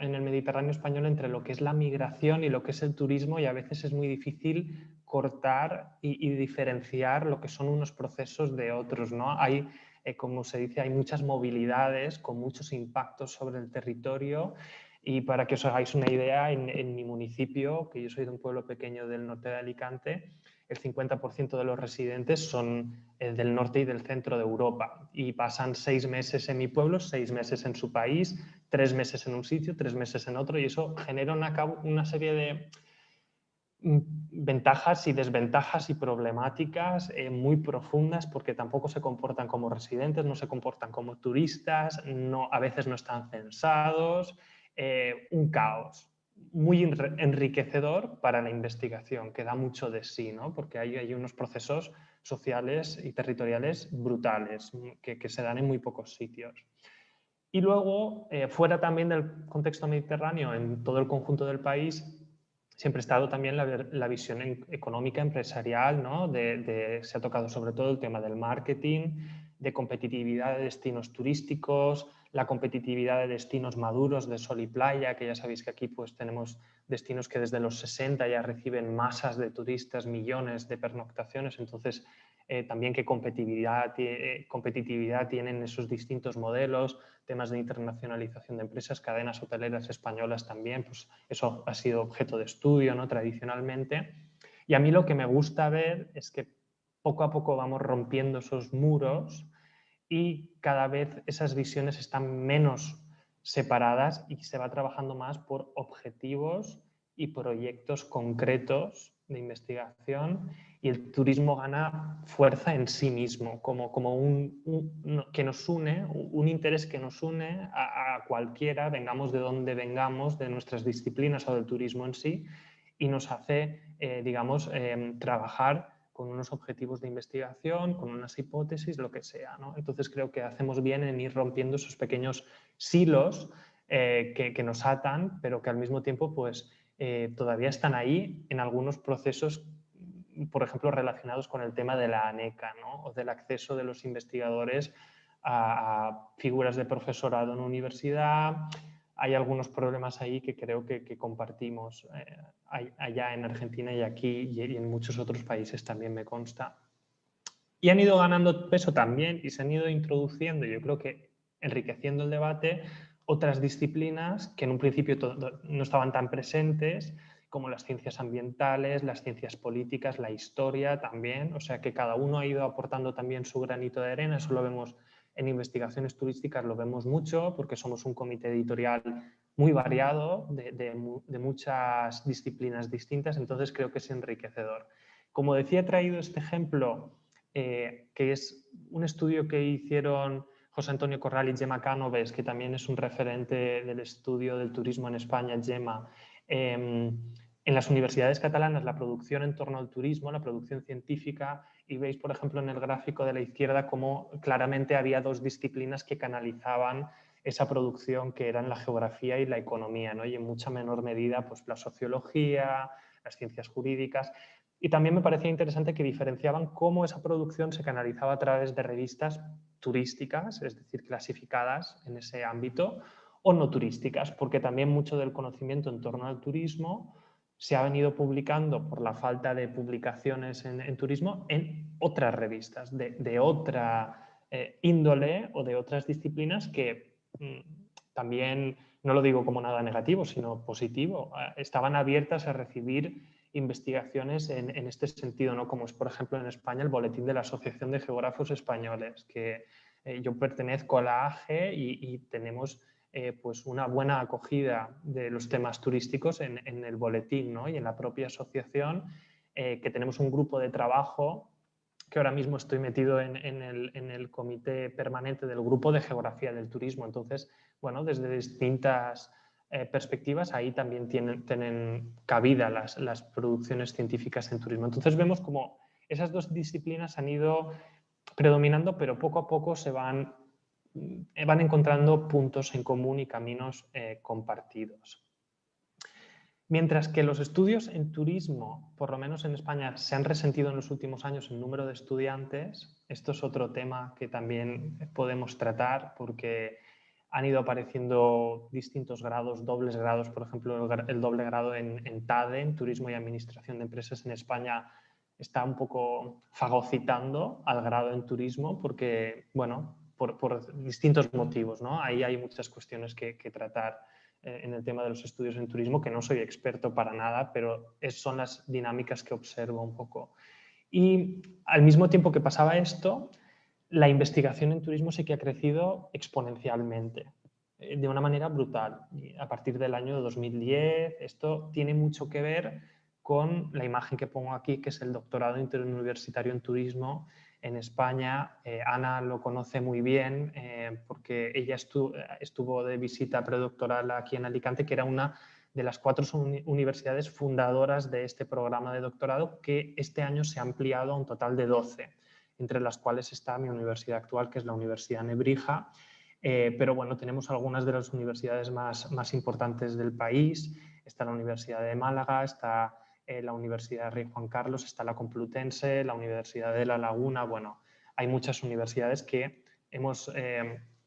en el Mediterráneo español entre lo que es la migración y lo que es el turismo, y a veces es muy difícil cortar y diferenciar lo que son unos procesos de otros, ¿no? Hay, como se dice, hay muchas movilidades con muchos impactos sobre el territorio. Y para que os hagáis una idea, en mi municipio, que yo soy de un pueblo pequeño del norte de Alicante, el 50% de los residentes son del norte y del centro de Europa, y pasan 6 meses en mi pueblo, 6 meses en su país, 3 meses en un sitio, 3 meses en otro, y eso genera una serie de ventajas y desventajas y problemáticas muy profundas, porque tampoco se comportan como residentes, no se comportan como turistas, a veces no están censados, un caos muy enriquecedor para la investigación, que da mucho de sí, ¿no? Porque hay unos procesos sociales y territoriales brutales que se dan en muy pocos sitios. Y luego, fuera también del contexto mediterráneo, en todo el conjunto del país, siempre ha estado también la visión económica, empresarial, ¿no? Se ha tocado sobre todo el tema del marketing, de competitividad de destinos turísticos, la competitividad de destinos maduros de sol y playa, que ya sabéis que aquí pues tenemos destinos que desde los 60 ya reciben masas de turistas, millones de pernoctaciones, entonces también qué competitividad tienen esos distintos modelos, temas de internacionalización de empresas, cadenas hoteleras españolas también, pues eso ha sido objeto de estudio, ¿no? Tradicionalmente. Y a mí lo que me gusta ver es que poco a poco vamos rompiendo esos muros y cada vez esas visiones están menos separadas y se va trabajando más por objetivos y proyectos concretos de investigación, y el turismo gana fuerza en sí mismo, como que nos une, un interés que nos une a cualquiera, vengamos de donde vengamos, de nuestras disciplinas o del turismo en sí, y nos hace, digamos, trabajar con unos objetivos de investigación, con unas hipótesis, lo que sea, ¿no? Entonces creo que hacemos bien en ir rompiendo esos pequeños silos que nos atan, pero que al mismo tiempo pues, todavía están ahí en algunos procesos, por ejemplo, relacionados con el tema de la ANECA, ¿no? O del acceso de los investigadores a figuras de profesorado en universidad. Hay algunos problemas ahí que creo que compartimos allá en Argentina y aquí y en muchos otros países también me consta. Y han ido ganando peso también y se han ido introduciendo, yo creo que enriqueciendo el debate, otras disciplinas que en un principio no estaban tan presentes, como las ciencias ambientales, las ciencias políticas, la historia también. O sea que cada uno ha ido aportando también su granito de arena. Eso lo vemos en investigaciones turísticas, lo vemos mucho porque somos un comité editorial muy variado de muchas disciplinas distintas, entonces creo que es enriquecedor. Como decía, he traído este ejemplo que es un estudio que hicieron José Antonio Corral y Gemma Cánoves, que también es un referente del estudio del turismo en España, Gemma. En las universidades catalanas, la producción en torno al turismo, la producción científica, y veis, por ejemplo, en el gráfico de la izquierda cómo claramente había dos disciplinas que canalizaban esa producción, que eran la geografía y la economía, ¿no? Y en mucha menor medida pues, la sociología, las ciencias jurídicas. Y también me parecía interesante que diferenciaban cómo esa producción se canalizaba a través de revistas turísticas, es decir, clasificadas en ese ámbito, o no turísticas, porque también mucho del conocimiento en torno al turismo se ha venido publicando por la falta de publicaciones en turismo en otras revistas de otra índole o de otras disciplinas que también, no lo digo como nada negativo, sino positivo, estaban abiertas a recibir investigaciones en este sentido, ¿no? Como es, por ejemplo, en España el Boletín de la Asociación de Geógrafos Españoles, que yo pertenezco a la AGE y tenemos pues una buena acogida de los temas turísticos en el boletín, ¿no? Y en la propia asociación, que tenemos un grupo de trabajo que ahora mismo estoy metido en el comité permanente del grupo de geografía del turismo. Entonces, bueno, desde distintas perspectivas ahí también tienen cabida las producciones científicas en turismo. Entonces vemos como esas dos disciplinas han ido predominando, pero poco a poco se van encontrando puntos en común y caminos compartidos. Mientras que los estudios en turismo, por lo menos en España, se han resentido en los últimos años el número de estudiantes, esto es otro tema que también podemos tratar porque han ido apareciendo distintos grados, dobles grados, por ejemplo, el doble grado en TADE, en Turismo y Administración de Empresas en España, está un poco fagocitando al grado en turismo porque, bueno, por distintos motivos, ¿no? Ahí hay muchas cuestiones que tratar en el tema de los estudios en turismo, que no soy experto para nada, pero son las dinámicas que observo un poco. Y al mismo tiempo que pasaba esto, la investigación en turismo sí que ha crecido exponencialmente, de una manera brutal. Y a partir del año 2010, esto tiene mucho que ver con la imagen que pongo aquí, que es el doctorado interuniversitario en turismo en España. Ana lo conoce muy bien porque ella estuvo de visita predoctoral aquí en Alicante, que era una de las 4 universidades fundadoras de este programa de doctorado, que este año se ha ampliado a un total de 12, entre las cuales está mi universidad actual, que es la Universidad Nebrija. Pero bueno, tenemos algunas de las universidades más importantes del país. Está la Universidad de Málaga, está la Universidad Rey Juan Carlos, está la Complutense, la Universidad de La Laguna. Bueno, hay muchas universidades que hemos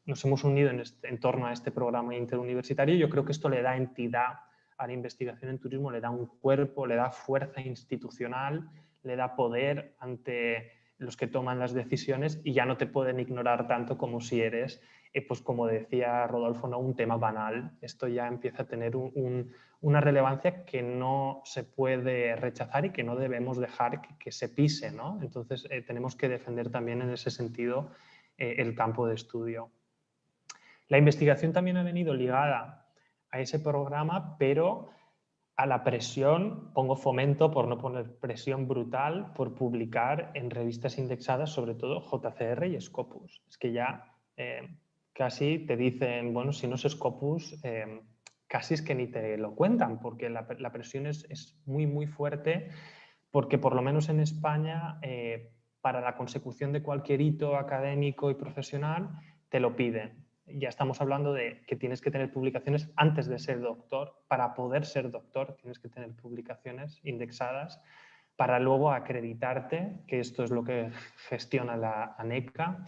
nos hemos unido en torno a este programa interuniversitario. Yo creo que esto le da entidad a la investigación en turismo, le da un cuerpo, le da fuerza institucional, le da poder ante los que toman las decisiones y ya no te pueden ignorar tanto como si eres, pues como decía Rodolfo, ¿no? Un tema banal. Esto ya empieza a tener una relevancia que no se puede rechazar y que no debemos dejar que se pise, ¿no? Entonces tenemos que defender también en ese sentido el campo de estudio. La investigación también ha venido ligada a ese programa, pero a la presión, pongo fomento por no poner presión brutal, por publicar en revistas indexadas, sobre todo JCR y Scopus. Es que ya casi te dicen, bueno, si no es Scopus, casi es que ni te lo cuentan, porque la presión es muy, muy fuerte, porque por lo menos en España, para la consecución de cualquier hito académico y profesional, te lo piden. Ya estamos hablando de que tienes que tener publicaciones antes de ser doctor. Para poder ser doctor tienes que tener publicaciones indexadas para luego acreditarte, que esto es lo que gestiona la ANECA,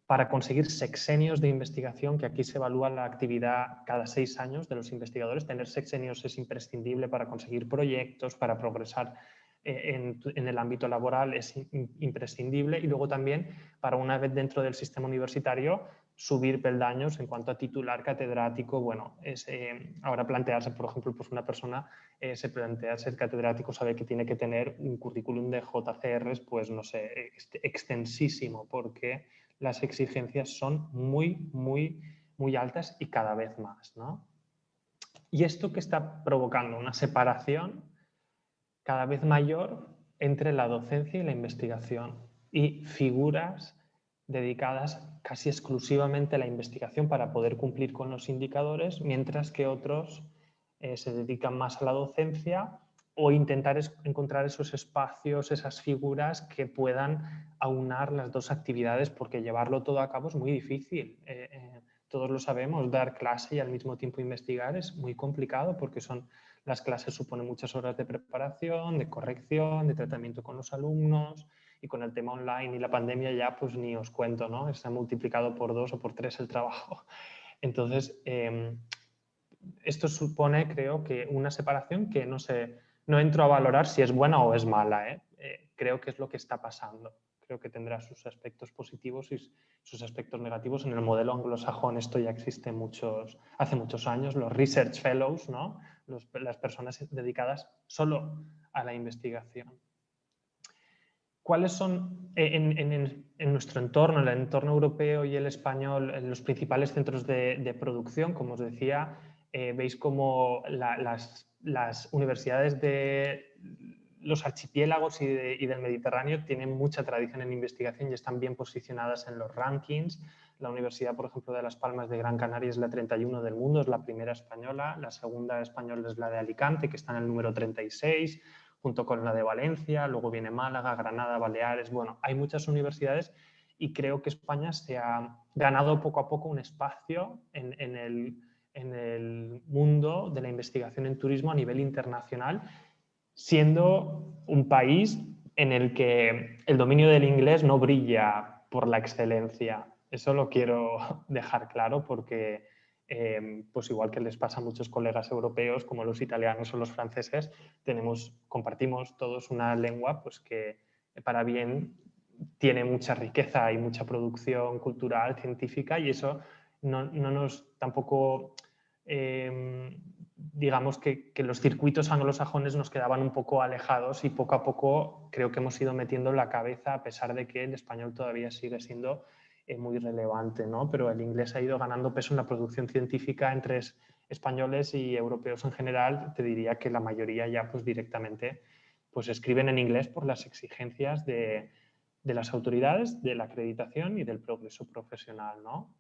para conseguir sexenios de investigación, que aquí se evalúa la actividad cada 6 años de los investigadores. Tener sexenios es imprescindible para conseguir proyectos, para progresar en el ámbito laboral es imprescindible, y luego también para, una vez dentro del sistema universitario, subir peldaños en cuanto a titular catedrático. Bueno, ahora plantearse, por ejemplo, pues una persona se plantea ser catedrático, sabe que tiene que tener un currículum de JCRs, pues no sé, extensísimo, porque las exigencias son muy, muy, muy altas y cada vez más, ¿no? Y esto que está provocando una separación cada vez mayor entre la docencia y la investigación, y figuras dedicadas casi exclusivamente a la investigación para poder cumplir con los indicadores, mientras que otros se dedican más a la docencia, o intentar encontrar esos espacios, esas figuras que puedan aunar las dos actividades, porque llevarlo todo a cabo es muy difícil. Todos lo sabemos, dar clase y al mismo tiempo investigar es muy complicado, porque las clases suponen muchas horas de preparación, de corrección, de tratamiento con los alumnos, y con el tema online y la pandemia ya pues ni os cuento, ¿no? Se ha multiplicado por 2 o por 3 el trabajo. Entonces, esto supone, creo, que una separación que no entro a valorar si es buena o es mala, creo que es lo que está pasando. Creo que tendrá sus aspectos positivos y sus aspectos negativos. En el modelo anglosajón esto ya existe hace muchos años, los Research Fellows, ¿no? Las personas dedicadas solo a la investigación. ¿Cuáles son en nuestro entorno, en el entorno europeo y el español, los principales centros de producción? Como os decía, veis como las universidades de los archipiélagos y del Mediterráneo tienen mucha tradición en investigación y están bien posicionadas en los rankings. La Universidad, por ejemplo, de Las Palmas de Gran Canaria es la 31 del mundo, es la primera española. La segunda española es la de Alicante, que está en el número 36, junto con la de Valencia. Luego viene Málaga, Granada, Baleares. Bueno, hay muchas universidades, y creo que España se ha ganado poco a poco un espacio en el mundo de la investigación en turismo a nivel internacional, siendo un país en el que el dominio del inglés no brilla por la excelencia. Eso lo quiero dejar claro, porque pues igual que les pasa a muchos colegas europeos, como los italianos o los franceses, compartimos todos una lengua pues que para bien tiene mucha riqueza y mucha producción cultural, científica, y eso no nos tampoco... digamos que los circuitos anglosajones nos quedaban un poco alejados, y poco a poco creo que hemos ido metiendo la cabeza, a pesar de que el español todavía sigue siendo muy relevante, ¿no? Pero el inglés ha ido ganando peso en la producción científica entre españoles y europeos en general. Te diría que la mayoría ya pues directamente pues escriben en inglés por las exigencias de las autoridades, de la acreditación y del progreso profesional, ¿no?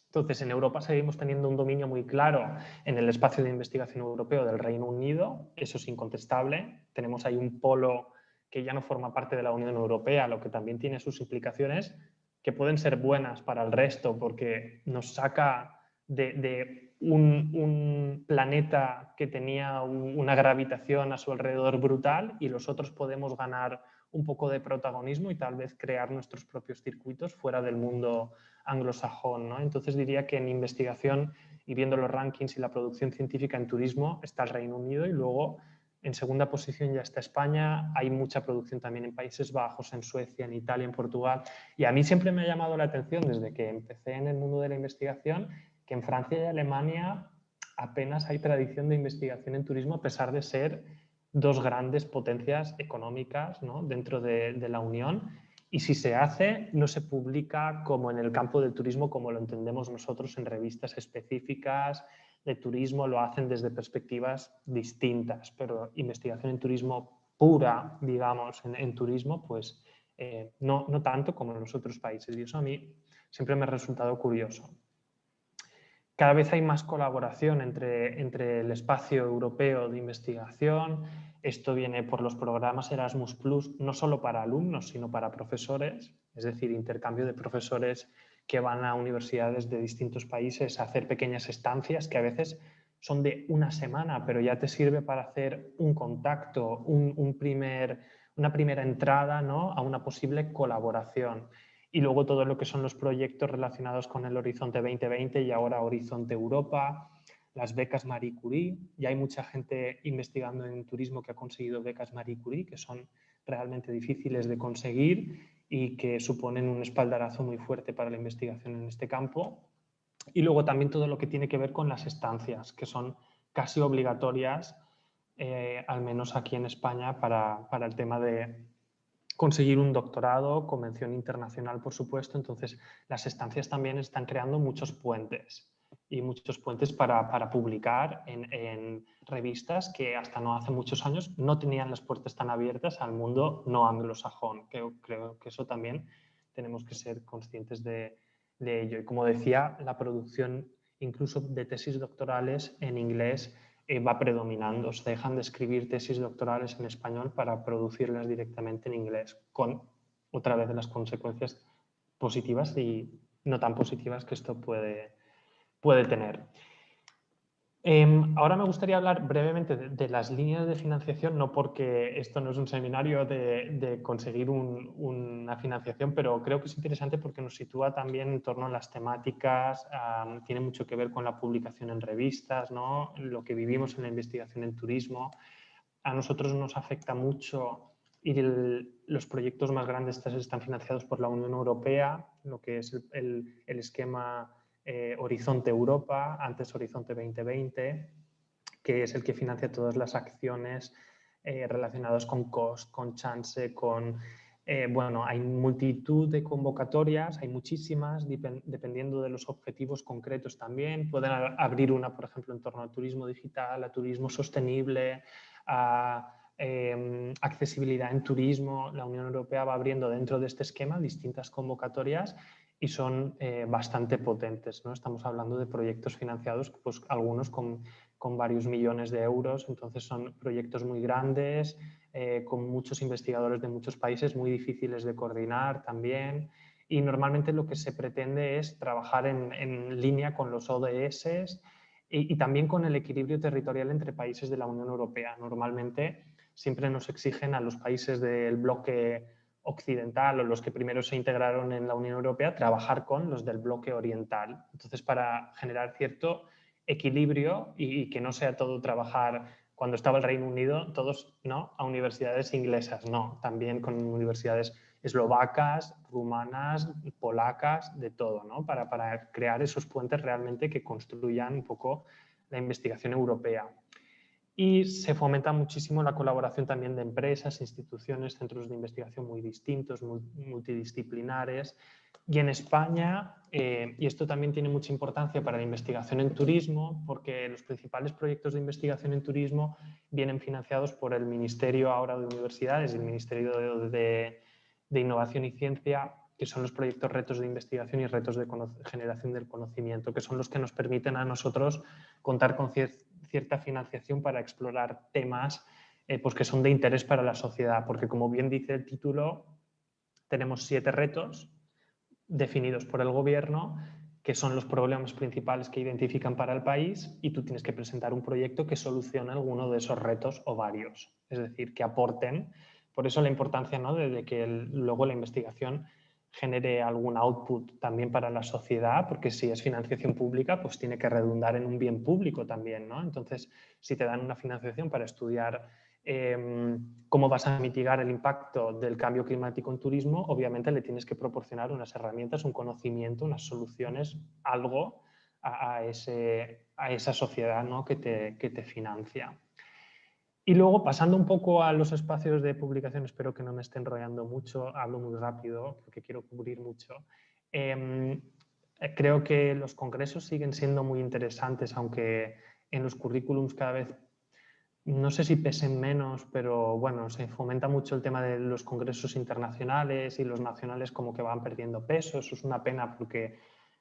Entonces, en Europa seguimos teniendo un dominio muy claro en el espacio de investigación europeo del Reino Unido, eso es incontestable. Tenemos ahí un polo que ya no forma parte de la Unión Europea, lo que también tiene sus implicaciones, que pueden ser buenas para el resto, porque nos saca de un planeta que tenía una gravitación a su alrededor brutal, y los otros podemos ganar un poco de protagonismo y tal vez crear nuestros propios circuitos fuera del mundo anglosajón, ¿no? Entonces diría que en investigación y viendo los rankings y la producción científica en turismo está el Reino Unido y luego en segunda posición ya está España. Hay mucha producción también en Países Bajos, en Suecia, en Italia, en Portugal. Y a mí siempre me ha llamado la atención desde que empecé en el mundo de la investigación que en Francia y Alemania apenas hay tradición de investigación en turismo a pesar de ser dos grandes potencias económicas, ¿no?, dentro de la Unión. Y si se hace, no se publica como en el campo del turismo como lo entendemos nosotros en revistas específicas de turismo, lo hacen desde perspectivas distintas, pero investigación en turismo pura, digamos, en turismo, pues no tanto como en los otros países. Y eso a mí siempre me ha resultado curioso. Cada vez hay más colaboración entre el espacio europeo de investigación. Esto viene por los programas Erasmus+, no solo para alumnos, sino para profesores, es decir, intercambio de profesores que van a universidades de distintos países a hacer pequeñas estancias que a veces son de una semana, pero ya te sirve para hacer un contacto, una primera entrada, ¿no?, a una posible colaboración. Y luego todo lo que son los proyectos relacionados con el Horizonte 2020 y ahora Horizonte Europa, las becas Marie Curie. Y hay mucha gente investigando en turismo que ha conseguido becas Marie Curie, que son realmente difíciles de conseguir y que suponen un espaldarazo muy fuerte para la investigación en este campo. Y luego también todo lo que tiene que ver con las estancias, que son casi obligatorias, al menos aquí en España, para el tema de conseguir un doctorado, convención internacional, por supuesto. Entonces, las estancias también están creando muchos puentes y muchos puentes para publicar en revistas que hasta no hace muchos años no tenían las puertas tan abiertas al mundo no anglosajón. Creo que eso también tenemos que ser conscientes de ello. Y como decía, la producción incluso de tesis doctorales en inglés va predominando. Se dejan de escribir tesis doctorales en español para producirlas directamente en inglés, con otra vez las consecuencias positivas y no tan positivas que esto puede tener. Ahora me gustaría hablar brevemente de las líneas de financiación, no porque esto no es un seminario de conseguir una financiación, pero creo que es interesante porque nos sitúa también en torno a las temáticas, tiene mucho que ver con la publicación en revistas, ¿no?, lo que vivimos en la investigación en turismo. A nosotros nos afecta mucho y los proyectos más grandes están financiados por la Unión Europea, lo que es el esquema Horizonte Europa, antes Horizonte 2020, que es el que financia todas las acciones relacionadas con COST, con Chance, con... bueno, hay multitud de convocatorias, hay muchísimas, dependiendo de los objetivos concretos también. Pueden abrir una, por ejemplo, en torno al turismo digital, a turismo sostenible, a accesibilidad en turismo. La Unión Europea va abriendo dentro de este esquema distintas convocatorias y son bastante potentes, ¿no? Estamos hablando de proyectos financiados, pues algunos con varios millones de euros, entonces son proyectos muy grandes, con muchos investigadores de muchos países, muy difíciles de coordinar también, y normalmente lo que se pretende es trabajar en línea con los ODS y también con el equilibrio territorial entre países de la Unión Europea. Normalmente siempre nos exigen a los países del bloque occidental o los que primero se integraron en la Unión Europea trabajar con los del bloque oriental. Entonces, para generar cierto equilibrio y que no sea todo trabajar, cuando estaba el Reino Unido, todos, ¿no?, a universidades inglesas, no, también con universidades eslovacas, rumanas, polacas, de todo, ¿no?, para crear esos puentes realmente que construyan un poco la investigación europea. Y se fomenta muchísimo la colaboración también de empresas, instituciones, centros de investigación muy distintos, multidisciplinares. Y en España, y esto también tiene mucha importancia para la investigación en turismo, porque los principales proyectos de investigación en turismo vienen financiados por el Ministerio ahora de Universidades y el Ministerio de Innovación y Ciencia, que son los proyectos retos de investigación y retos de generación del conocimiento, que son los que nos permiten a nosotros contar con cierta financiación para explorar temas pues que son de interés para la sociedad, porque como bien dice el título, tenemos 7 retos definidos por el gobierno, que son los problemas principales que identifican para el país, y tú tienes que presentar un proyecto que solucione alguno de esos retos o varios, es decir, que aporten Por eso la importancia, ¿no?, de que luego la investigación genere algún output también para la sociedad, porque si es financiación pública, pues tiene que redundar en un bien público también, ¿no? Entonces, si te dan una financiación para estudiar cómo vas a mitigar el impacto del cambio climático en turismo, obviamente le tienes que proporcionar unas herramientas, un conocimiento, unas soluciones, algo a esa sociedad, ¿no?, que te financia. Y luego, pasando un poco a los espacios de publicación, espero que no me esté enrollando mucho, hablo muy rápido porque quiero cubrir mucho. Creo que los congresos siguen siendo muy interesantes, aunque en los currículums cada vez, no sé si pesen menos, pero bueno, se fomenta mucho el tema de los congresos internacionales y los nacionales como que van perdiendo peso. Eso es una pena porque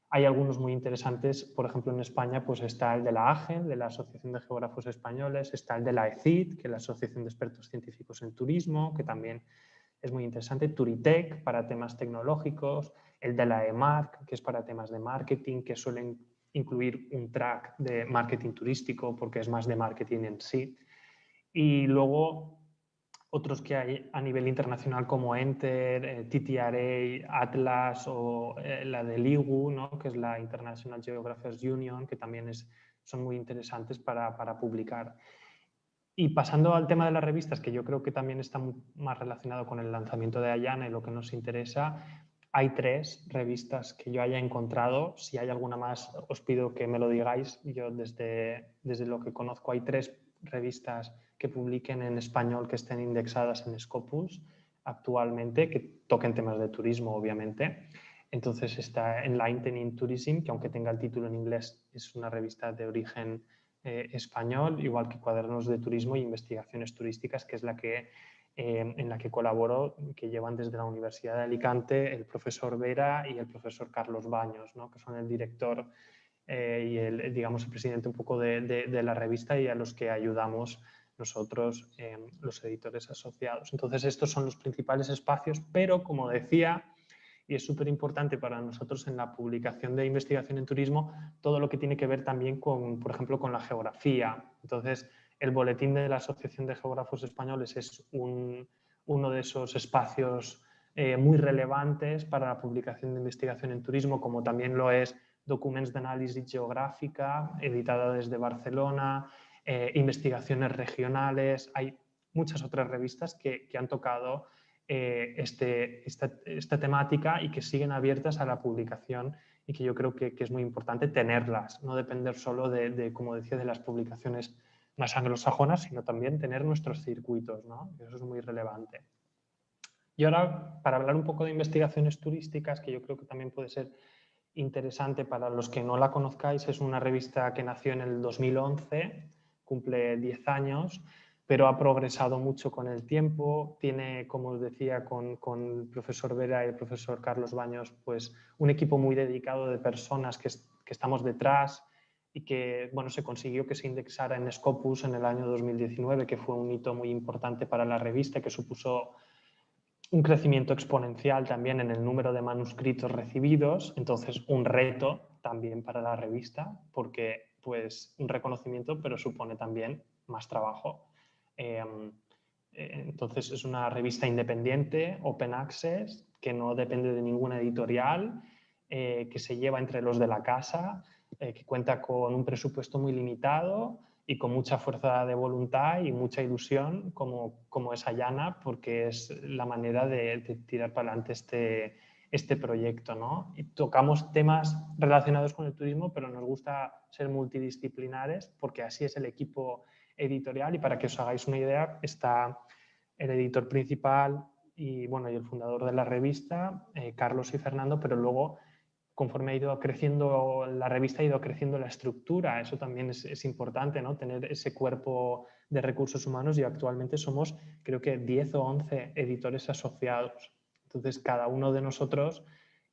hay algunos muy interesantes. Por ejemplo, en España pues está el de la AGEN, de la Asociación de Geógrafos Españoles, está el de la ECIT, que es la Asociación de Expertos Científicos en Turismo, que también es muy interesante, Turitec para temas tecnológicos, el de la EMARC, que es para temas de marketing, que suelen incluir un track de marketing turístico porque es más de marketing en sí. Y luego otros que hay a nivel internacional como Enter, TTRA, Atlas o la del IGU, ¿no?, que es la International Geographers Union, que también son muy interesantes para publicar. Y pasando al tema de las revistas, que yo creo que también está más relacionado con el lanzamiento de AYANA y lo que nos interesa, hay 3 revistas que yo haya encontrado. Si hay alguna más, os pido que me lo digáis. Yo desde lo que conozco hay 3 revistas que publiquen en español que estén indexadas en Scopus actualmente, que toquen temas de turismo, obviamente. Entonces está Enlightening Tourism, que aunque tenga el título en inglés, es una revista de origen español, igual que Cuadernos de Turismo e Investigaciones Turísticas, que es en la que colaboro, que llevan desde la Universidad de Alicante el profesor Vera y el profesor Carlos Baños, ¿no?, que son el director y el presidente un poco de la revista, y a los que ayudamos nosotros, los editores asociados. Entonces, estos son los principales espacios, pero como decía, y es súper importante para nosotros en la publicación de investigación en turismo, todo lo que tiene que ver también con, por ejemplo, con la geografía. Entonces, el boletín de la Asociación de Geógrafos Españoles es uno de esos espacios muy relevantes para la publicación de investigación en turismo, como también lo es Documents d'Anàlisi Geogràfica, editada desde Barcelona, Investigaciones Regionales. Hay muchas otras revistas que han tocado esta temática y que siguen abiertas a la publicación, y que yo creo que es muy importante tenerlas, no depender solo como decía, de las publicaciones más anglosajonas, sino también tener nuestros circuitos, ¿no? Eso es muy relevante. Y ahora, para hablar un poco de investigaciones turísticas, que yo creo que también puede ser interesante para los que no la conozcáis, es una revista que nació en el 2011, cumple 10 años, pero ha progresado mucho con el tiempo. Tiene, como os decía, con el profesor Vera y el profesor Carlos Baños, pues un equipo muy dedicado de personas que estamos detrás, y que, bueno, se consiguió que se indexara en Scopus en el año 2019, que fue un hito muy importante para la revista, que supuso un crecimiento exponencial también en el número de manuscritos recibidos. Entonces, un reto también para la revista, porque pues un reconocimiento, pero supone también más trabajo. Entonces, es una revista independiente, open access, que no depende de ninguna editorial, que se lleva entre los de la casa, que cuenta con un presupuesto muy limitado y con mucha fuerza de voluntad y mucha ilusión, como es AYANA, porque es la manera de tirar para adelante este proyecto, ¿no? Y tocamos temas relacionados con el turismo, pero nos gusta ser multidisciplinares, porque así es el equipo editorial. Y para que os hagáis una idea, está el editor principal y el fundador de la revista, Carlos y Fernando, pero luego, conforme ha ido creciendo la revista, ha ido creciendo la estructura. Eso también es importante, ¿no?, tener ese cuerpo de recursos humanos, y actualmente somos, creo que 10 o 11 editores asociados. Entonces, cada uno de nosotros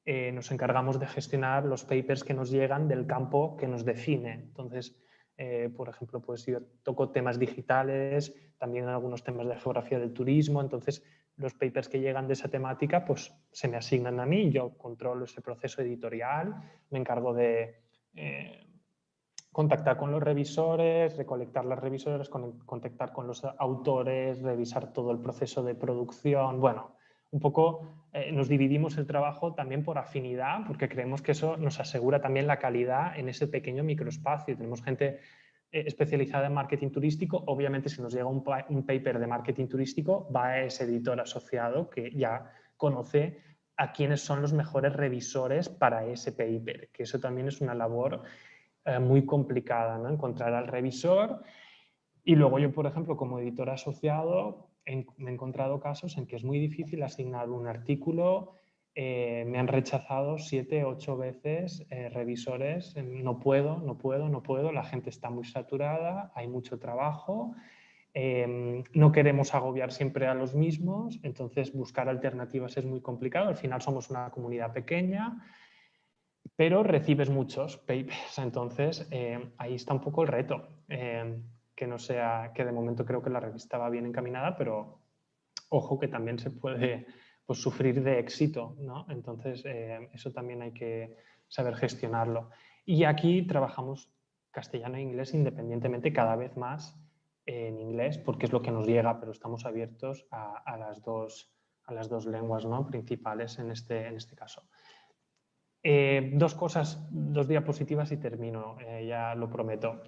nos encargamos de gestionar los papers que nos llegan del campo que nos define. Entonces, por ejemplo, pues yo toco temas digitales, también algunos temas de geografía del turismo. Entonces, los papers que llegan de esa temática pues se me asignan a mí, yo controlo ese proceso editorial, me encargo de contactar con los revisores, recolectar las revisoras, contactar con los autores, revisar todo el proceso de producción. Bueno, un poco nos dividimos el trabajo también por afinidad, porque creemos que eso nos asegura también la calidad en ese pequeño microespacio. Tenemos gente especializada en marketing turístico. Obviamente, si nos llega un paper de marketing turístico, va a ese editor asociado que ya conoce a quiénes son los mejores revisores para ese paper, que eso también es una labor muy complicada, ¿no? Encontrar al revisor. Y luego yo, por ejemplo, como editor asociado, me he encontrado casos en que es muy difícil asignar un artículo. Me han rechazado 7, 8 veces revisores. No puedo, la gente está muy saturada, hay mucho trabajo. No queremos agobiar siempre a los mismos, entonces buscar alternativas es muy complicado. Al final somos una comunidad pequeña, pero recibes muchos papers, entonces ahí está un poco el reto. Que no sea, que de momento creo que la revista va bien encaminada, pero ojo que también se puede pues, sufrir de éxito, ¿no? Entonces eso también hay que saber gestionarlo. Y aquí trabajamos castellano e inglés independientemente, cada vez más en inglés, porque es lo que nos llega, pero estamos abiertos a las dos lenguas, ¿no? Principales en este caso. Dos cosas, 2 diapositivas y termino, ya lo prometo.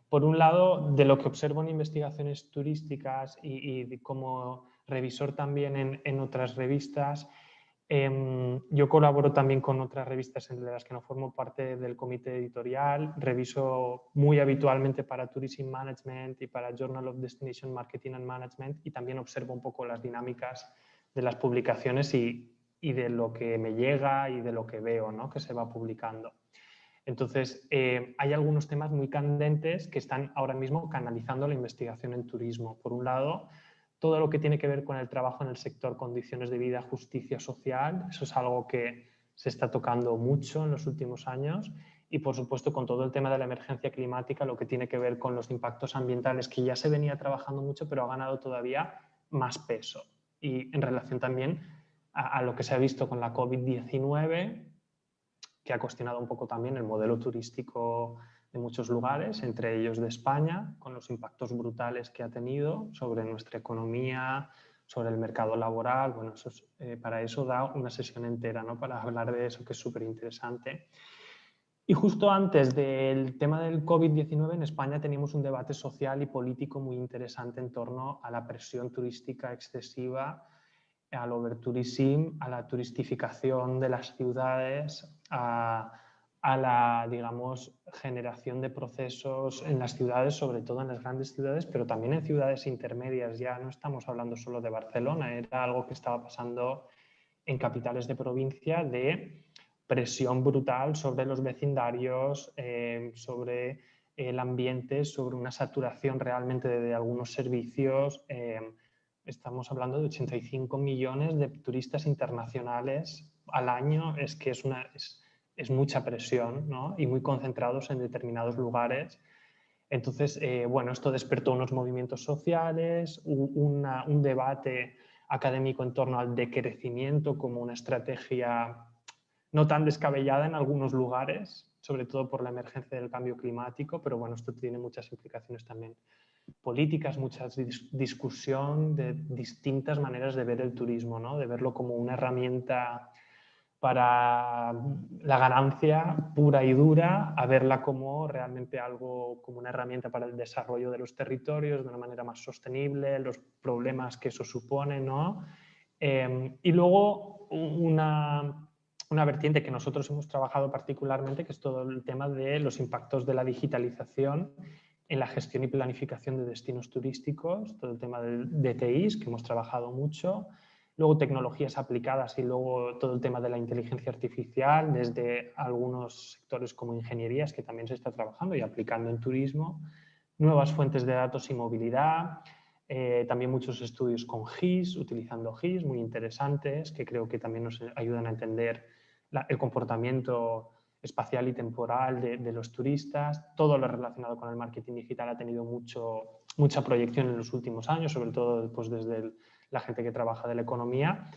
Por un lado, de lo que observo en investigaciones turísticas y como revisor también en otras revistas, yo colaboro también con otras revistas de las que no formo parte del comité editorial, reviso muy habitualmente para Tourism Management y para Journal of Destination Marketing and Management, y también observo un poco las dinámicas de las publicaciones y de lo que me llega y de lo que veo, ¿no? Que se va publicando. Entonces, hay algunos temas muy candentes que están ahora mismo canalizando la investigación en turismo. Por un lado, todo lo que tiene que ver con el trabajo en el sector condiciones de vida, justicia social, eso es algo que se está tocando mucho en los últimos años, y por supuesto con todo el tema de la emergencia climática, lo que tiene que ver con los impactos ambientales, que ya se venía trabajando mucho, pero ha ganado todavía más peso. Y en relación también a lo que se ha visto con la COVID-19, que ha cuestionado un poco también el modelo turístico de muchos lugares, entre ellos de España, con los impactos brutales que ha tenido sobre nuestra economía, sobre el mercado laboral. Bueno, eso es, para eso da una sesión entera, ¿no? Para hablar de eso, que es súper interesante. Y justo antes del tema del COVID-19, en España teníamos un debate social y político muy interesante en torno a la presión turística excesiva, al overtourism, a la turistificación de las ciudades, a la, digamos, generación de procesos en las ciudades, sobre todo en las grandes ciudades, pero también en ciudades intermedias. Ya no estamos hablando solo de Barcelona, era algo que estaba pasando en capitales de provincia, de presión brutal sobre los vecindarios, sobre el ambiente, sobre una saturación realmente de algunos servicios. Estamos hablando de 85 millones de turistas internacionales al año, es que es mucha presión, ¿no? Y muy concentrados en determinados lugares. Entonces, bueno, esto despertó unos movimientos sociales, un debate académico en torno al decrecimiento como una estrategia no tan descabellada en algunos lugares, sobre todo por la emergencia del cambio climático, pero bueno, esto tiene muchas implicaciones también políticas, mucha discusión de distintas maneras de ver el turismo, ¿no? De verlo como una herramienta para la ganancia pura y dura, a verla como realmente algo, como una herramienta para el desarrollo de los territorios de una manera más sostenible, los problemas que eso supone, ¿no? Y luego una vertiente que nosotros hemos trabajado particularmente, que es todo el tema de los impactos de la digitalización en la gestión y planificación de destinos turísticos, todo el tema del DTIs, que hemos trabajado mucho, luego tecnologías aplicadas y luego todo el tema de la inteligencia artificial, desde algunos sectores como ingenierías, que también se está trabajando y aplicando en turismo, nuevas fuentes de datos y movilidad, también muchos estudios con GIS, utilizando GIS, muy interesantes, que creo que también nos ayudan a entender el comportamiento espacial y temporal de los turistas. Todo lo relacionado con el marketing digital ha tenido mucha proyección en los últimos años, sobre todo pues, desde la gente que trabaja de la economía,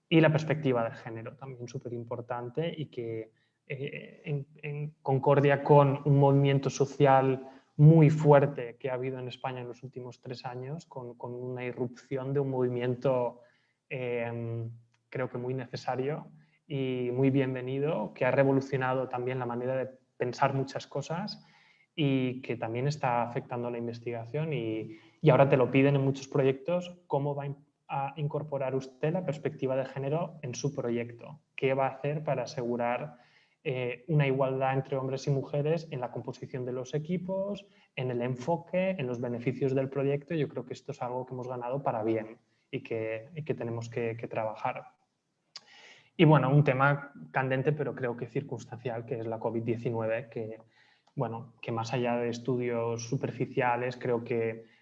y la perspectiva de género, también súper importante y que en concordia con un movimiento social muy fuerte que ha habido en España en los últimos 3 años, con una irrupción de un movimiento creo que muy necesario y muy bienvenido, que ha revolucionado también la manera de pensar muchas cosas y que también está afectando a la investigación y ahora te lo piden en muchos proyectos, cómo va a incorporar usted la perspectiva de género en su proyecto, qué va a hacer para asegurar una igualdad entre hombres y mujeres en la composición de los equipos, en el enfoque, en los beneficios del proyecto. Yo creo que esto es algo que hemos ganado para bien y que tenemos que trabajar. Y bueno, un tema candente, pero creo que circunstancial, que es la COVID-19, que, bueno, que más allá de estudios superficiales, creo que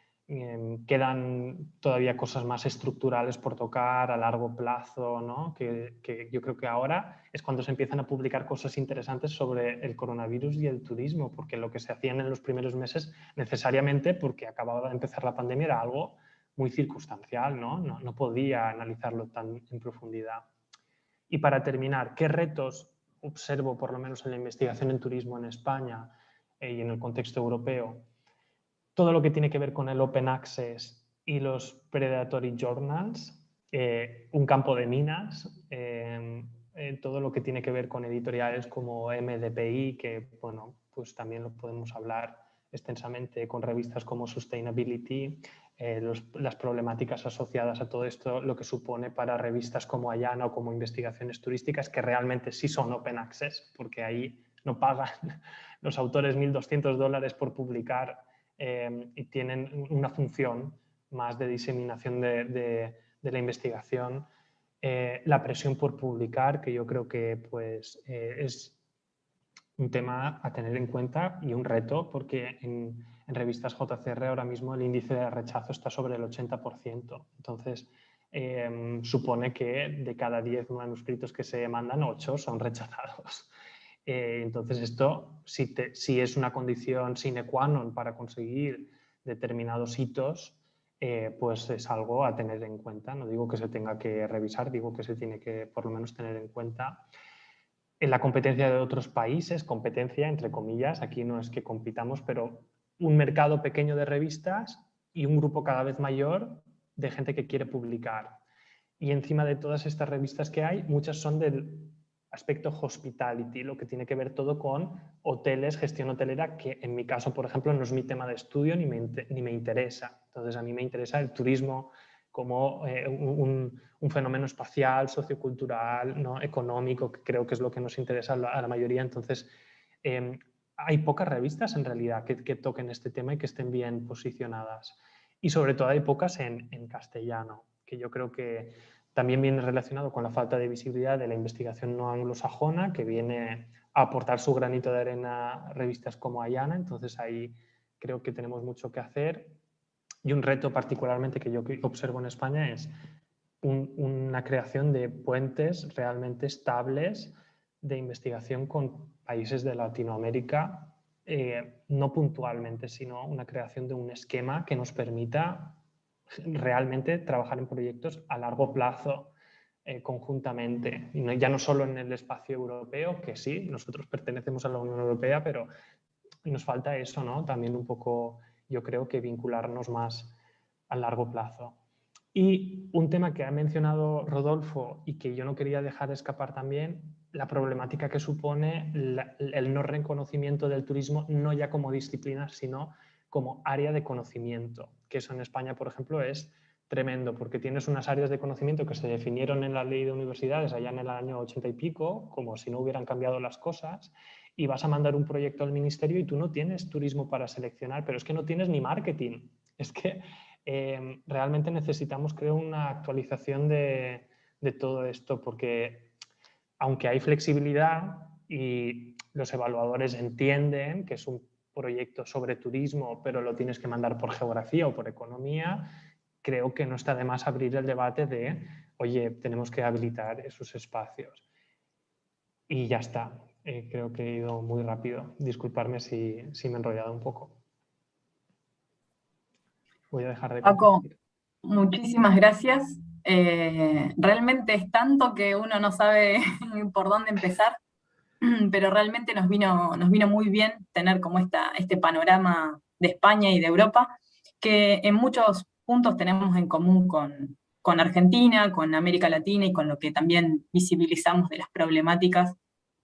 quedan todavía cosas más estructurales por tocar a largo plazo, ¿no? Que yo creo que ahora es cuando se empiezan a publicar cosas interesantes sobre el coronavirus y el turismo, porque lo que se hacían en los primeros meses, necesariamente porque acababa de empezar la pandemia, era algo muy circunstancial, ¿no? No podía analizarlo tan en profundidad. Y para terminar, ¿qué retos observo, por lo menos en la investigación en turismo en España y en el contexto europeo? Todo lo que tiene que ver con el Open Access y los Predatory Journals, un campo de minas, todo lo que tiene que ver con editoriales como MDPI, que bueno, pues también lo podemos hablar extensamente con revistas como Sustainability, las problemáticas asociadas a todo esto, lo que supone para revistas como Ayana o como Investigaciones Turísticas, que realmente sí son Open Access, porque ahí no pagan los autores $1.200 por publicar y tienen una función más de diseminación de la investigación. La presión por publicar, que yo creo que pues, es un tema a tener en cuenta y un reto, porque en revistas JCR ahora mismo el índice de rechazo está sobre el 80%. Entonces, supone que de cada 10 manuscritos que se mandan, 8 son rechazados. Entonces, esto, si es una condición sine qua non para conseguir determinados hitos, pues es algo a tener en cuenta. No digo que se tenga que revisar, digo que se tiene que por lo menos tener en cuenta. En la competencia de otros países, competencia entre comillas, aquí no es que compitamos, pero un mercado pequeño de revistas y un grupo cada vez mayor de gente que quiere publicar. Y encima de todas estas revistas que hay, muchas son del aspecto hospitality, lo que tiene que ver todo con hoteles, gestión hotelera, que en mi caso, por ejemplo, no es mi tema de estudio ni me interesa. Entonces, a mí me interesa el turismo como un fenómeno espacial, sociocultural, ¿no? Económico, que creo que es lo que nos interesa a la mayoría. Entonces, hay pocas revistas en realidad que toquen este tema y que estén bien posicionadas. Y sobre todo hay pocas en castellano, que yo creo que también viene relacionado con la falta de visibilidad de la investigación no anglosajona, que viene a aportar su granito de arena a revistas como Ayana. Entonces ahí creo que tenemos mucho que hacer. Y un reto particularmente que yo observo en España es una creación de puentes realmente estables de investigación con países de Latinoamérica, no puntualmente, sino una creación de un esquema que nos permita realmente trabajar en proyectos a largo plazo conjuntamente, y ya no solo en el espacio europeo, que sí, nosotros pertenecemos a la Unión Europea, pero nos falta eso, ¿no? También un poco, yo creo que vincularnos más a largo plazo. Y un tema que ha mencionado Rodolfo y que yo no quería dejar escapar también, la problemática que supone el no reconocimiento del turismo, no ya como disciplina, sino como área de conocimiento, que eso en España, por ejemplo, es tremendo, porque tienes unas áreas de conocimiento que se definieron en la ley de universidades allá en el año 80 y pico, como si no hubieran cambiado las cosas, y vas a mandar un proyecto al ministerio y tú no tienes turismo para seleccionar, pero es que no tienes ni marketing. Es que realmente necesitamos, creo, una actualización de todo esto, porque aunque hay flexibilidad y los evaluadores entienden que es un proyecto sobre turismo, pero lo tienes que mandar por geografía o por economía, creo que no está de más abrir el debate de, oye, tenemos que habilitar esos espacios. Y ya está. Creo que he ido muy rápido. Disculparme si me he enrollado un poco. Voy a dejar de compartir. Paco, muchísimas gracias. Realmente es tanto que uno no sabe por dónde empezar. pero realmente nos vino muy bien tener como este panorama de España y de Europa, que en muchos puntos tenemos en común con Argentina, con América Latina y con lo que también visibilizamos de las problemáticas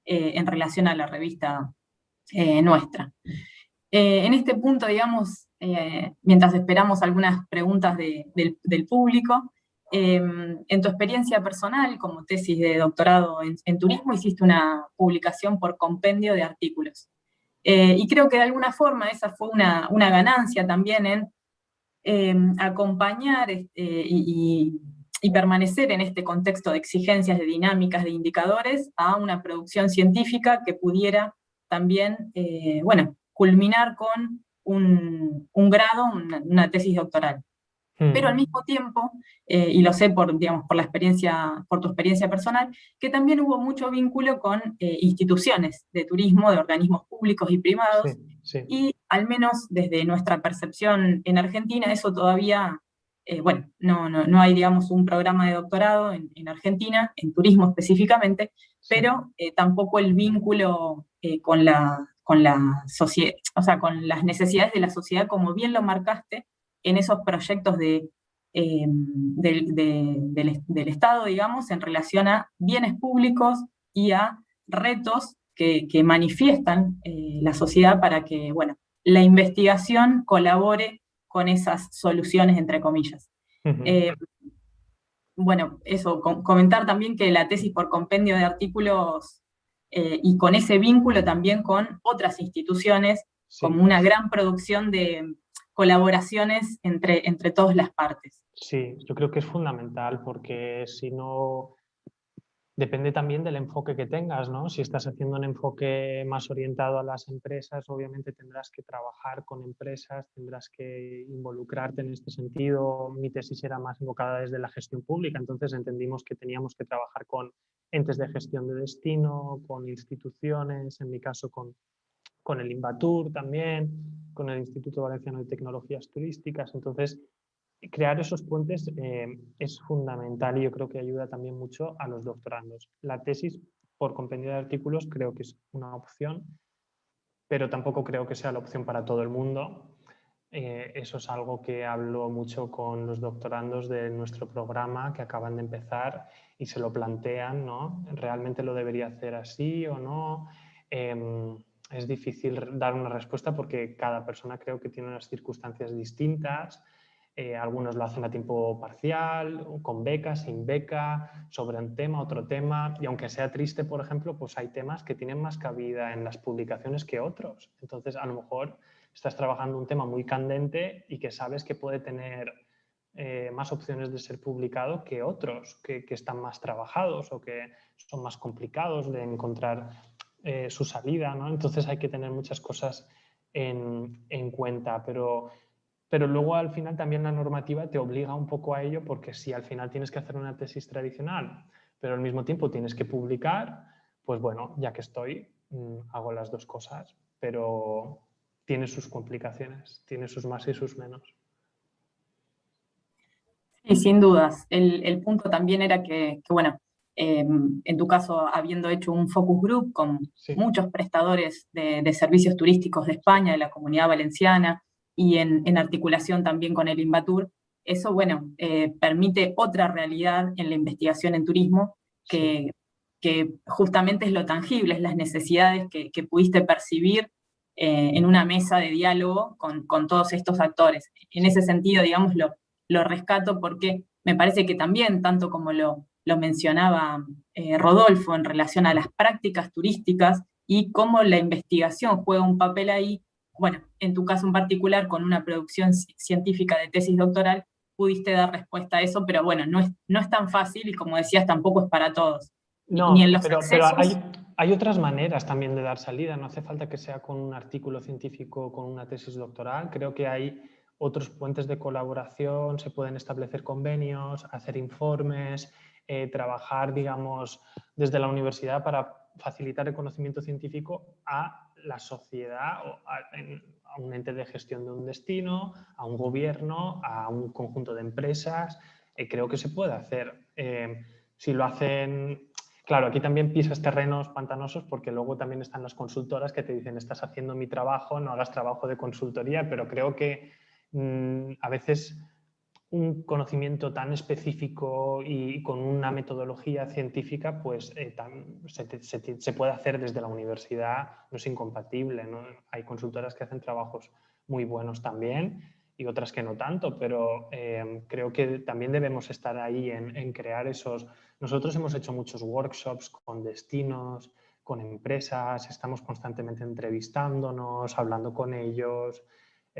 en relación a la revista nuestra. En este punto, digamos, mientras esperamos algunas preguntas del público, en tu experiencia personal como tesis de doctorado en turismo hiciste una publicación por compendio de artículos. Y creo que de alguna forma esa fue una ganancia también en acompañar y permanecer en este contexto de exigencias, de dinámicas, de indicadores, a una producción científica que pudiera también, bueno, culminar con un grado, una tesis doctoral. Pero al mismo tiempo, y lo sé digamos, por tu experiencia personal, que también hubo mucho vínculo con instituciones de turismo, de organismos públicos y privados, Sí. y al menos desde nuestra percepción en Argentina, eso todavía, bueno, no hay, digamos, un programa de doctorado en Argentina, en turismo específicamente, pero tampoco el vínculo con la sociedad, o sea, con las necesidades de la sociedad, como bien lo marcaste, en esos proyectos del Estado, digamos, en relación a bienes públicos y a retos que manifiestan la sociedad para que, bueno, la investigación colabore con esas soluciones, entre comillas. Bueno, eso, comentar también que la tesis por compendio de artículos y con ese vínculo también con otras instituciones, como una gran producción de colaboraciones entre todas las partes. Sí, yo creo que es fundamental porque si no, depende también del enfoque que tengas, ¿no? Si estás haciendo un enfoque más orientado a las empresas, obviamente tendrás que trabajar con empresas, tendrás que involucrarte en este sentido. Mi tesis era más enfocada desde la gestión pública, entonces entendimos que teníamos que trabajar con entes de gestión de destino, con instituciones, en mi caso con el Invatur también, con el Instituto Valenciano de Tecnologías Turísticas. Entonces, crear esos puentes es fundamental y yo creo que ayuda también mucho a los doctorandos. La tesis por compendio de artículos creo que es una opción, pero tampoco creo que sea la opción para todo el mundo. Eso es algo que hablo mucho con los doctorandos de nuestro programa que acaban de empezar y se lo plantean, ¿no? ¿Realmente lo debería hacer así o no? Es difícil dar una respuesta porque cada persona creo que tiene unas circunstancias distintas. Algunos lo hacen a tiempo parcial, con beca, sin beca, sobre un tema, otro tema. Y aunque sea triste, por ejemplo, pues hay temas que tienen más cabida en las publicaciones que otros. Entonces, a lo mejor estás trabajando un tema muy candente y que sabes que puede tener más opciones de ser publicado que otros, que están más trabajados o que son más complicados de encontrar su salida, ¿no? Entonces hay que tener muchas cosas en cuenta, pero luego al final también la normativa te obliga un poco a ello, porque si al final tienes que hacer una tesis tradicional, pero al mismo tiempo tienes que publicar, pues bueno, ya que estoy, hago las dos cosas, pero tiene sus complicaciones, tiene sus más y sus menos. Sí, sin dudas. El punto también era que bueno, en tu caso, habiendo hecho un focus group con muchos prestadores de servicios turísticos de España, de la Comunidad Valenciana, y en articulación también con el Invatur, eso, bueno, permite otra realidad en la investigación en turismo que justamente es lo tangible, es las necesidades que pudiste percibir en una mesa de diálogo con todos estos actores. En ese sentido, digamos, lo rescato porque me parece que también, tanto como lo mencionaba Rodolfo en relación a las prácticas turísticas y cómo la investigación juega un papel ahí, bueno, en tu caso en particular, con una producción científica de tesis doctoral, pudiste dar respuesta a eso, pero bueno, no es tan fácil y como decías, tampoco es para todos. No, ni en los pero accesos. hay otras maneras también de dar salida, no hace falta que sea con un artículo científico o con una tesis doctoral, creo que hay otros puentes de colaboración, se pueden establecer convenios, hacer informes, trabajar, digamos, desde la universidad para facilitar el conocimiento científico a la sociedad o a un ente de gestión de un destino, a un gobierno, a un conjunto de empresas. Creo que se puede hacer. Si lo hacen... claro, aquí también pisas terrenos pantanosos porque luego también están las consultoras que te dicen estás haciendo mi trabajo, no hagas trabajo de consultoría, pero creo que a veces un conocimiento tan específico y con una metodología científica, pues se puede hacer desde la universidad, no es incompatible, ¿no? Hay consultoras que hacen trabajos muy buenos también y otras que no tanto, pero creo que también debemos estar ahí en crear esos... Nosotros hemos hecho muchos workshops con destinos, con empresas, estamos constantemente entrevistándonos, hablando con ellos,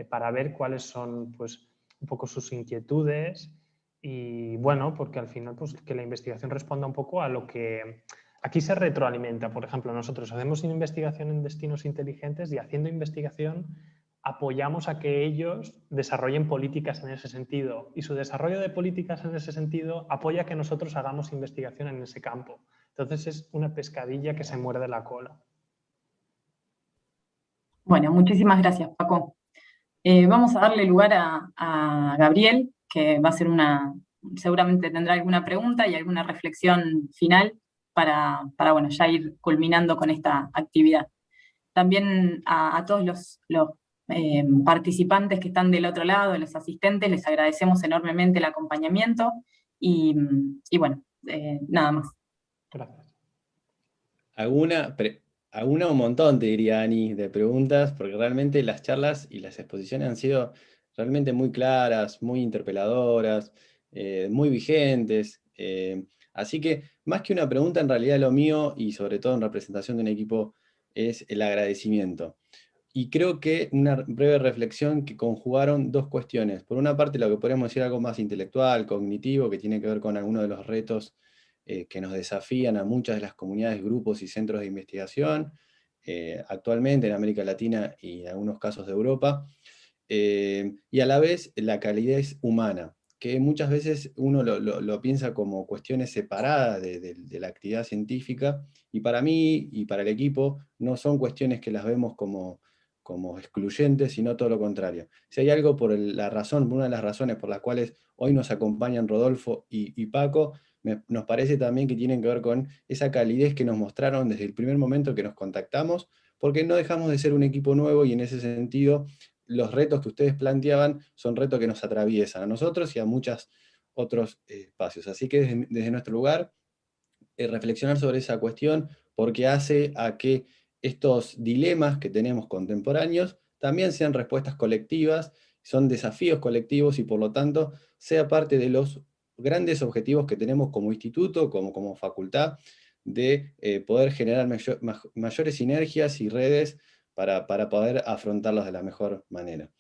para ver cuáles son, pues, un poco sus inquietudes y, bueno, porque al final, pues, que la investigación responda un poco a lo que... Aquí se retroalimenta. Por ejemplo, nosotros hacemos investigación en destinos inteligentes y haciendo investigación apoyamos a que ellos desarrollen políticas en ese sentido, y su desarrollo de políticas en ese sentido apoya a que nosotros hagamos investigación en ese campo. Entonces es una pescadilla que se muerde la cola. Bueno, muchísimas gracias, Paco. Vamos a darle lugar a Gabriel, que va a hacer seguramente tendrá alguna pregunta y alguna reflexión final para bueno, ya ir culminando con esta actividad. También a todos los participantes que están del otro lado, los asistentes, les agradecemos enormemente el acompañamiento y bueno, nada más. Gracias. Alguna un montón, te diría, Ani, de preguntas, porque realmente las charlas y las exposiciones han sido realmente muy claras, muy interpeladoras, muy vigentes. Así que, más que una pregunta, en realidad lo mío, y sobre todo en representación de un equipo, es el agradecimiento. Y creo que una breve reflexión que conjugaron dos cuestiones. Por una parte, lo que podríamos decir algo más intelectual, cognitivo, que tiene que ver con algunos de los retos que nos desafían a muchas de las comunidades, grupos y centros de investigación, actualmente en América Latina y en algunos casos de Europa, y a la vez la calidez humana, que muchas veces uno lo piensa como cuestiones separadas de la actividad científica, y para mí y para el equipo no son cuestiones que las vemos como excluyentes, sino todo lo contrario. Si hay algo por una de las razones por las cuales hoy nos acompañan Rodolfo y Paco, nos parece también que tienen que ver con esa calidez que nos mostraron desde el primer momento que nos contactamos, porque no dejamos de ser un equipo nuevo y en ese sentido los retos que ustedes planteaban son retos que nos atraviesan a nosotros y a muchos otros espacios. Así que desde nuestro lugar, reflexionar sobre esa cuestión, porque hace a que estos dilemas que tenemos contemporáneos también sean respuestas colectivas, son desafíos colectivos y por lo tanto sea parte de los grandes objetivos que tenemos como instituto, como facultad, de poder generar mayores sinergias y redes para poder afrontarlos de la mejor manera.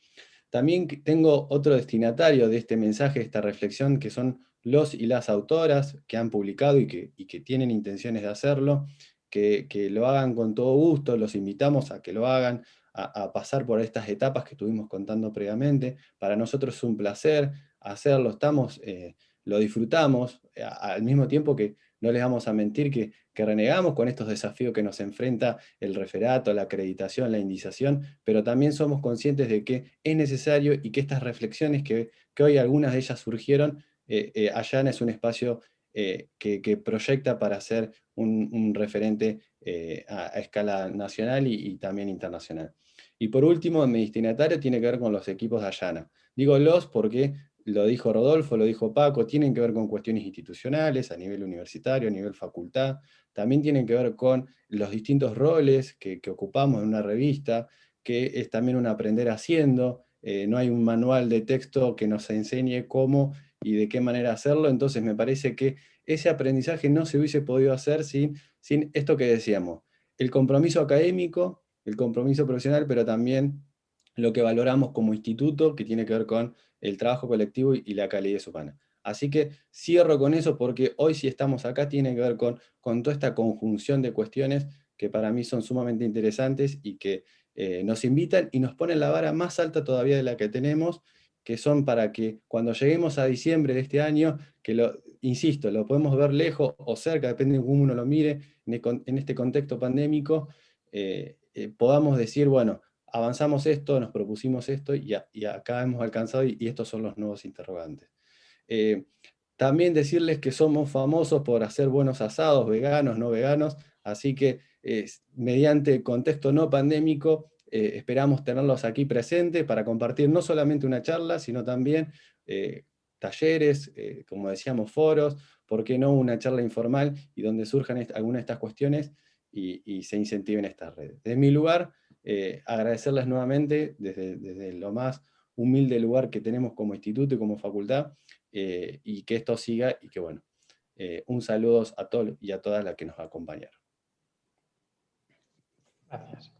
También tengo otro destinatario de este mensaje, de esta reflexión, que son los y las autoras que han publicado y que tienen intenciones de hacerlo, que lo hagan con todo gusto, los invitamos a que lo hagan, a pasar por estas etapas que estuvimos contando previamente. Para nosotros es un placer hacerlo, lo disfrutamos, al mismo tiempo que no les vamos a mentir que renegamos con estos desafíos que nos enfrenta el referato, la acreditación, la indización, pero también somos conscientes de que es necesario y que estas reflexiones que hoy algunas de ellas surgieron, Ayana es un espacio que proyecta para ser un referente a escala nacional y también internacional. Y por último, mi destinatario tiene que ver con los equipos de Ayana. Digo los porque lo dijo Rodolfo, lo dijo Paco, tienen que ver con cuestiones institucionales a nivel universitario, a nivel facultad, también tienen que ver con los distintos roles que ocupamos en una revista, que es también un aprender haciendo, no hay un manual de texto que nos enseñe cómo y de qué manera hacerlo, entonces me parece que ese aprendizaje no se hubiese podido hacer sin esto que decíamos, el compromiso académico, el compromiso profesional, pero también lo que valoramos como instituto, que tiene que ver con el trabajo colectivo y la calidez humana. Así que cierro con eso porque hoy si estamos acá tiene que ver con toda esta conjunción de cuestiones que para mí son sumamente interesantes y que nos invitan y nos ponen la vara más alta todavía de la que tenemos, que son para que cuando lleguemos a diciembre de este año, insisto, lo podemos ver lejos o cerca, depende de cómo uno lo mire, en este contexto pandémico, podamos decir, bueno, avanzamos esto, nos propusimos esto y acá hemos alcanzado y estos son los nuevos interrogantes. También decirles que somos famosos por hacer buenos asados, veganos, no veganos, así que mediante el contexto no pandémico, esperamos tenerlos aquí presentes para compartir no solamente una charla, sino también talleres, como decíamos, foros, ¿por qué no una charla informal y donde surjan algunas de estas cuestiones y se incentiven estas redes? Desde mi lugar, agradecerles nuevamente desde lo más humilde lugar que tenemos como instituto y como facultad, y que esto siga y que bueno, un saludo a todos y a todas las que nos acompañaron. Gracias.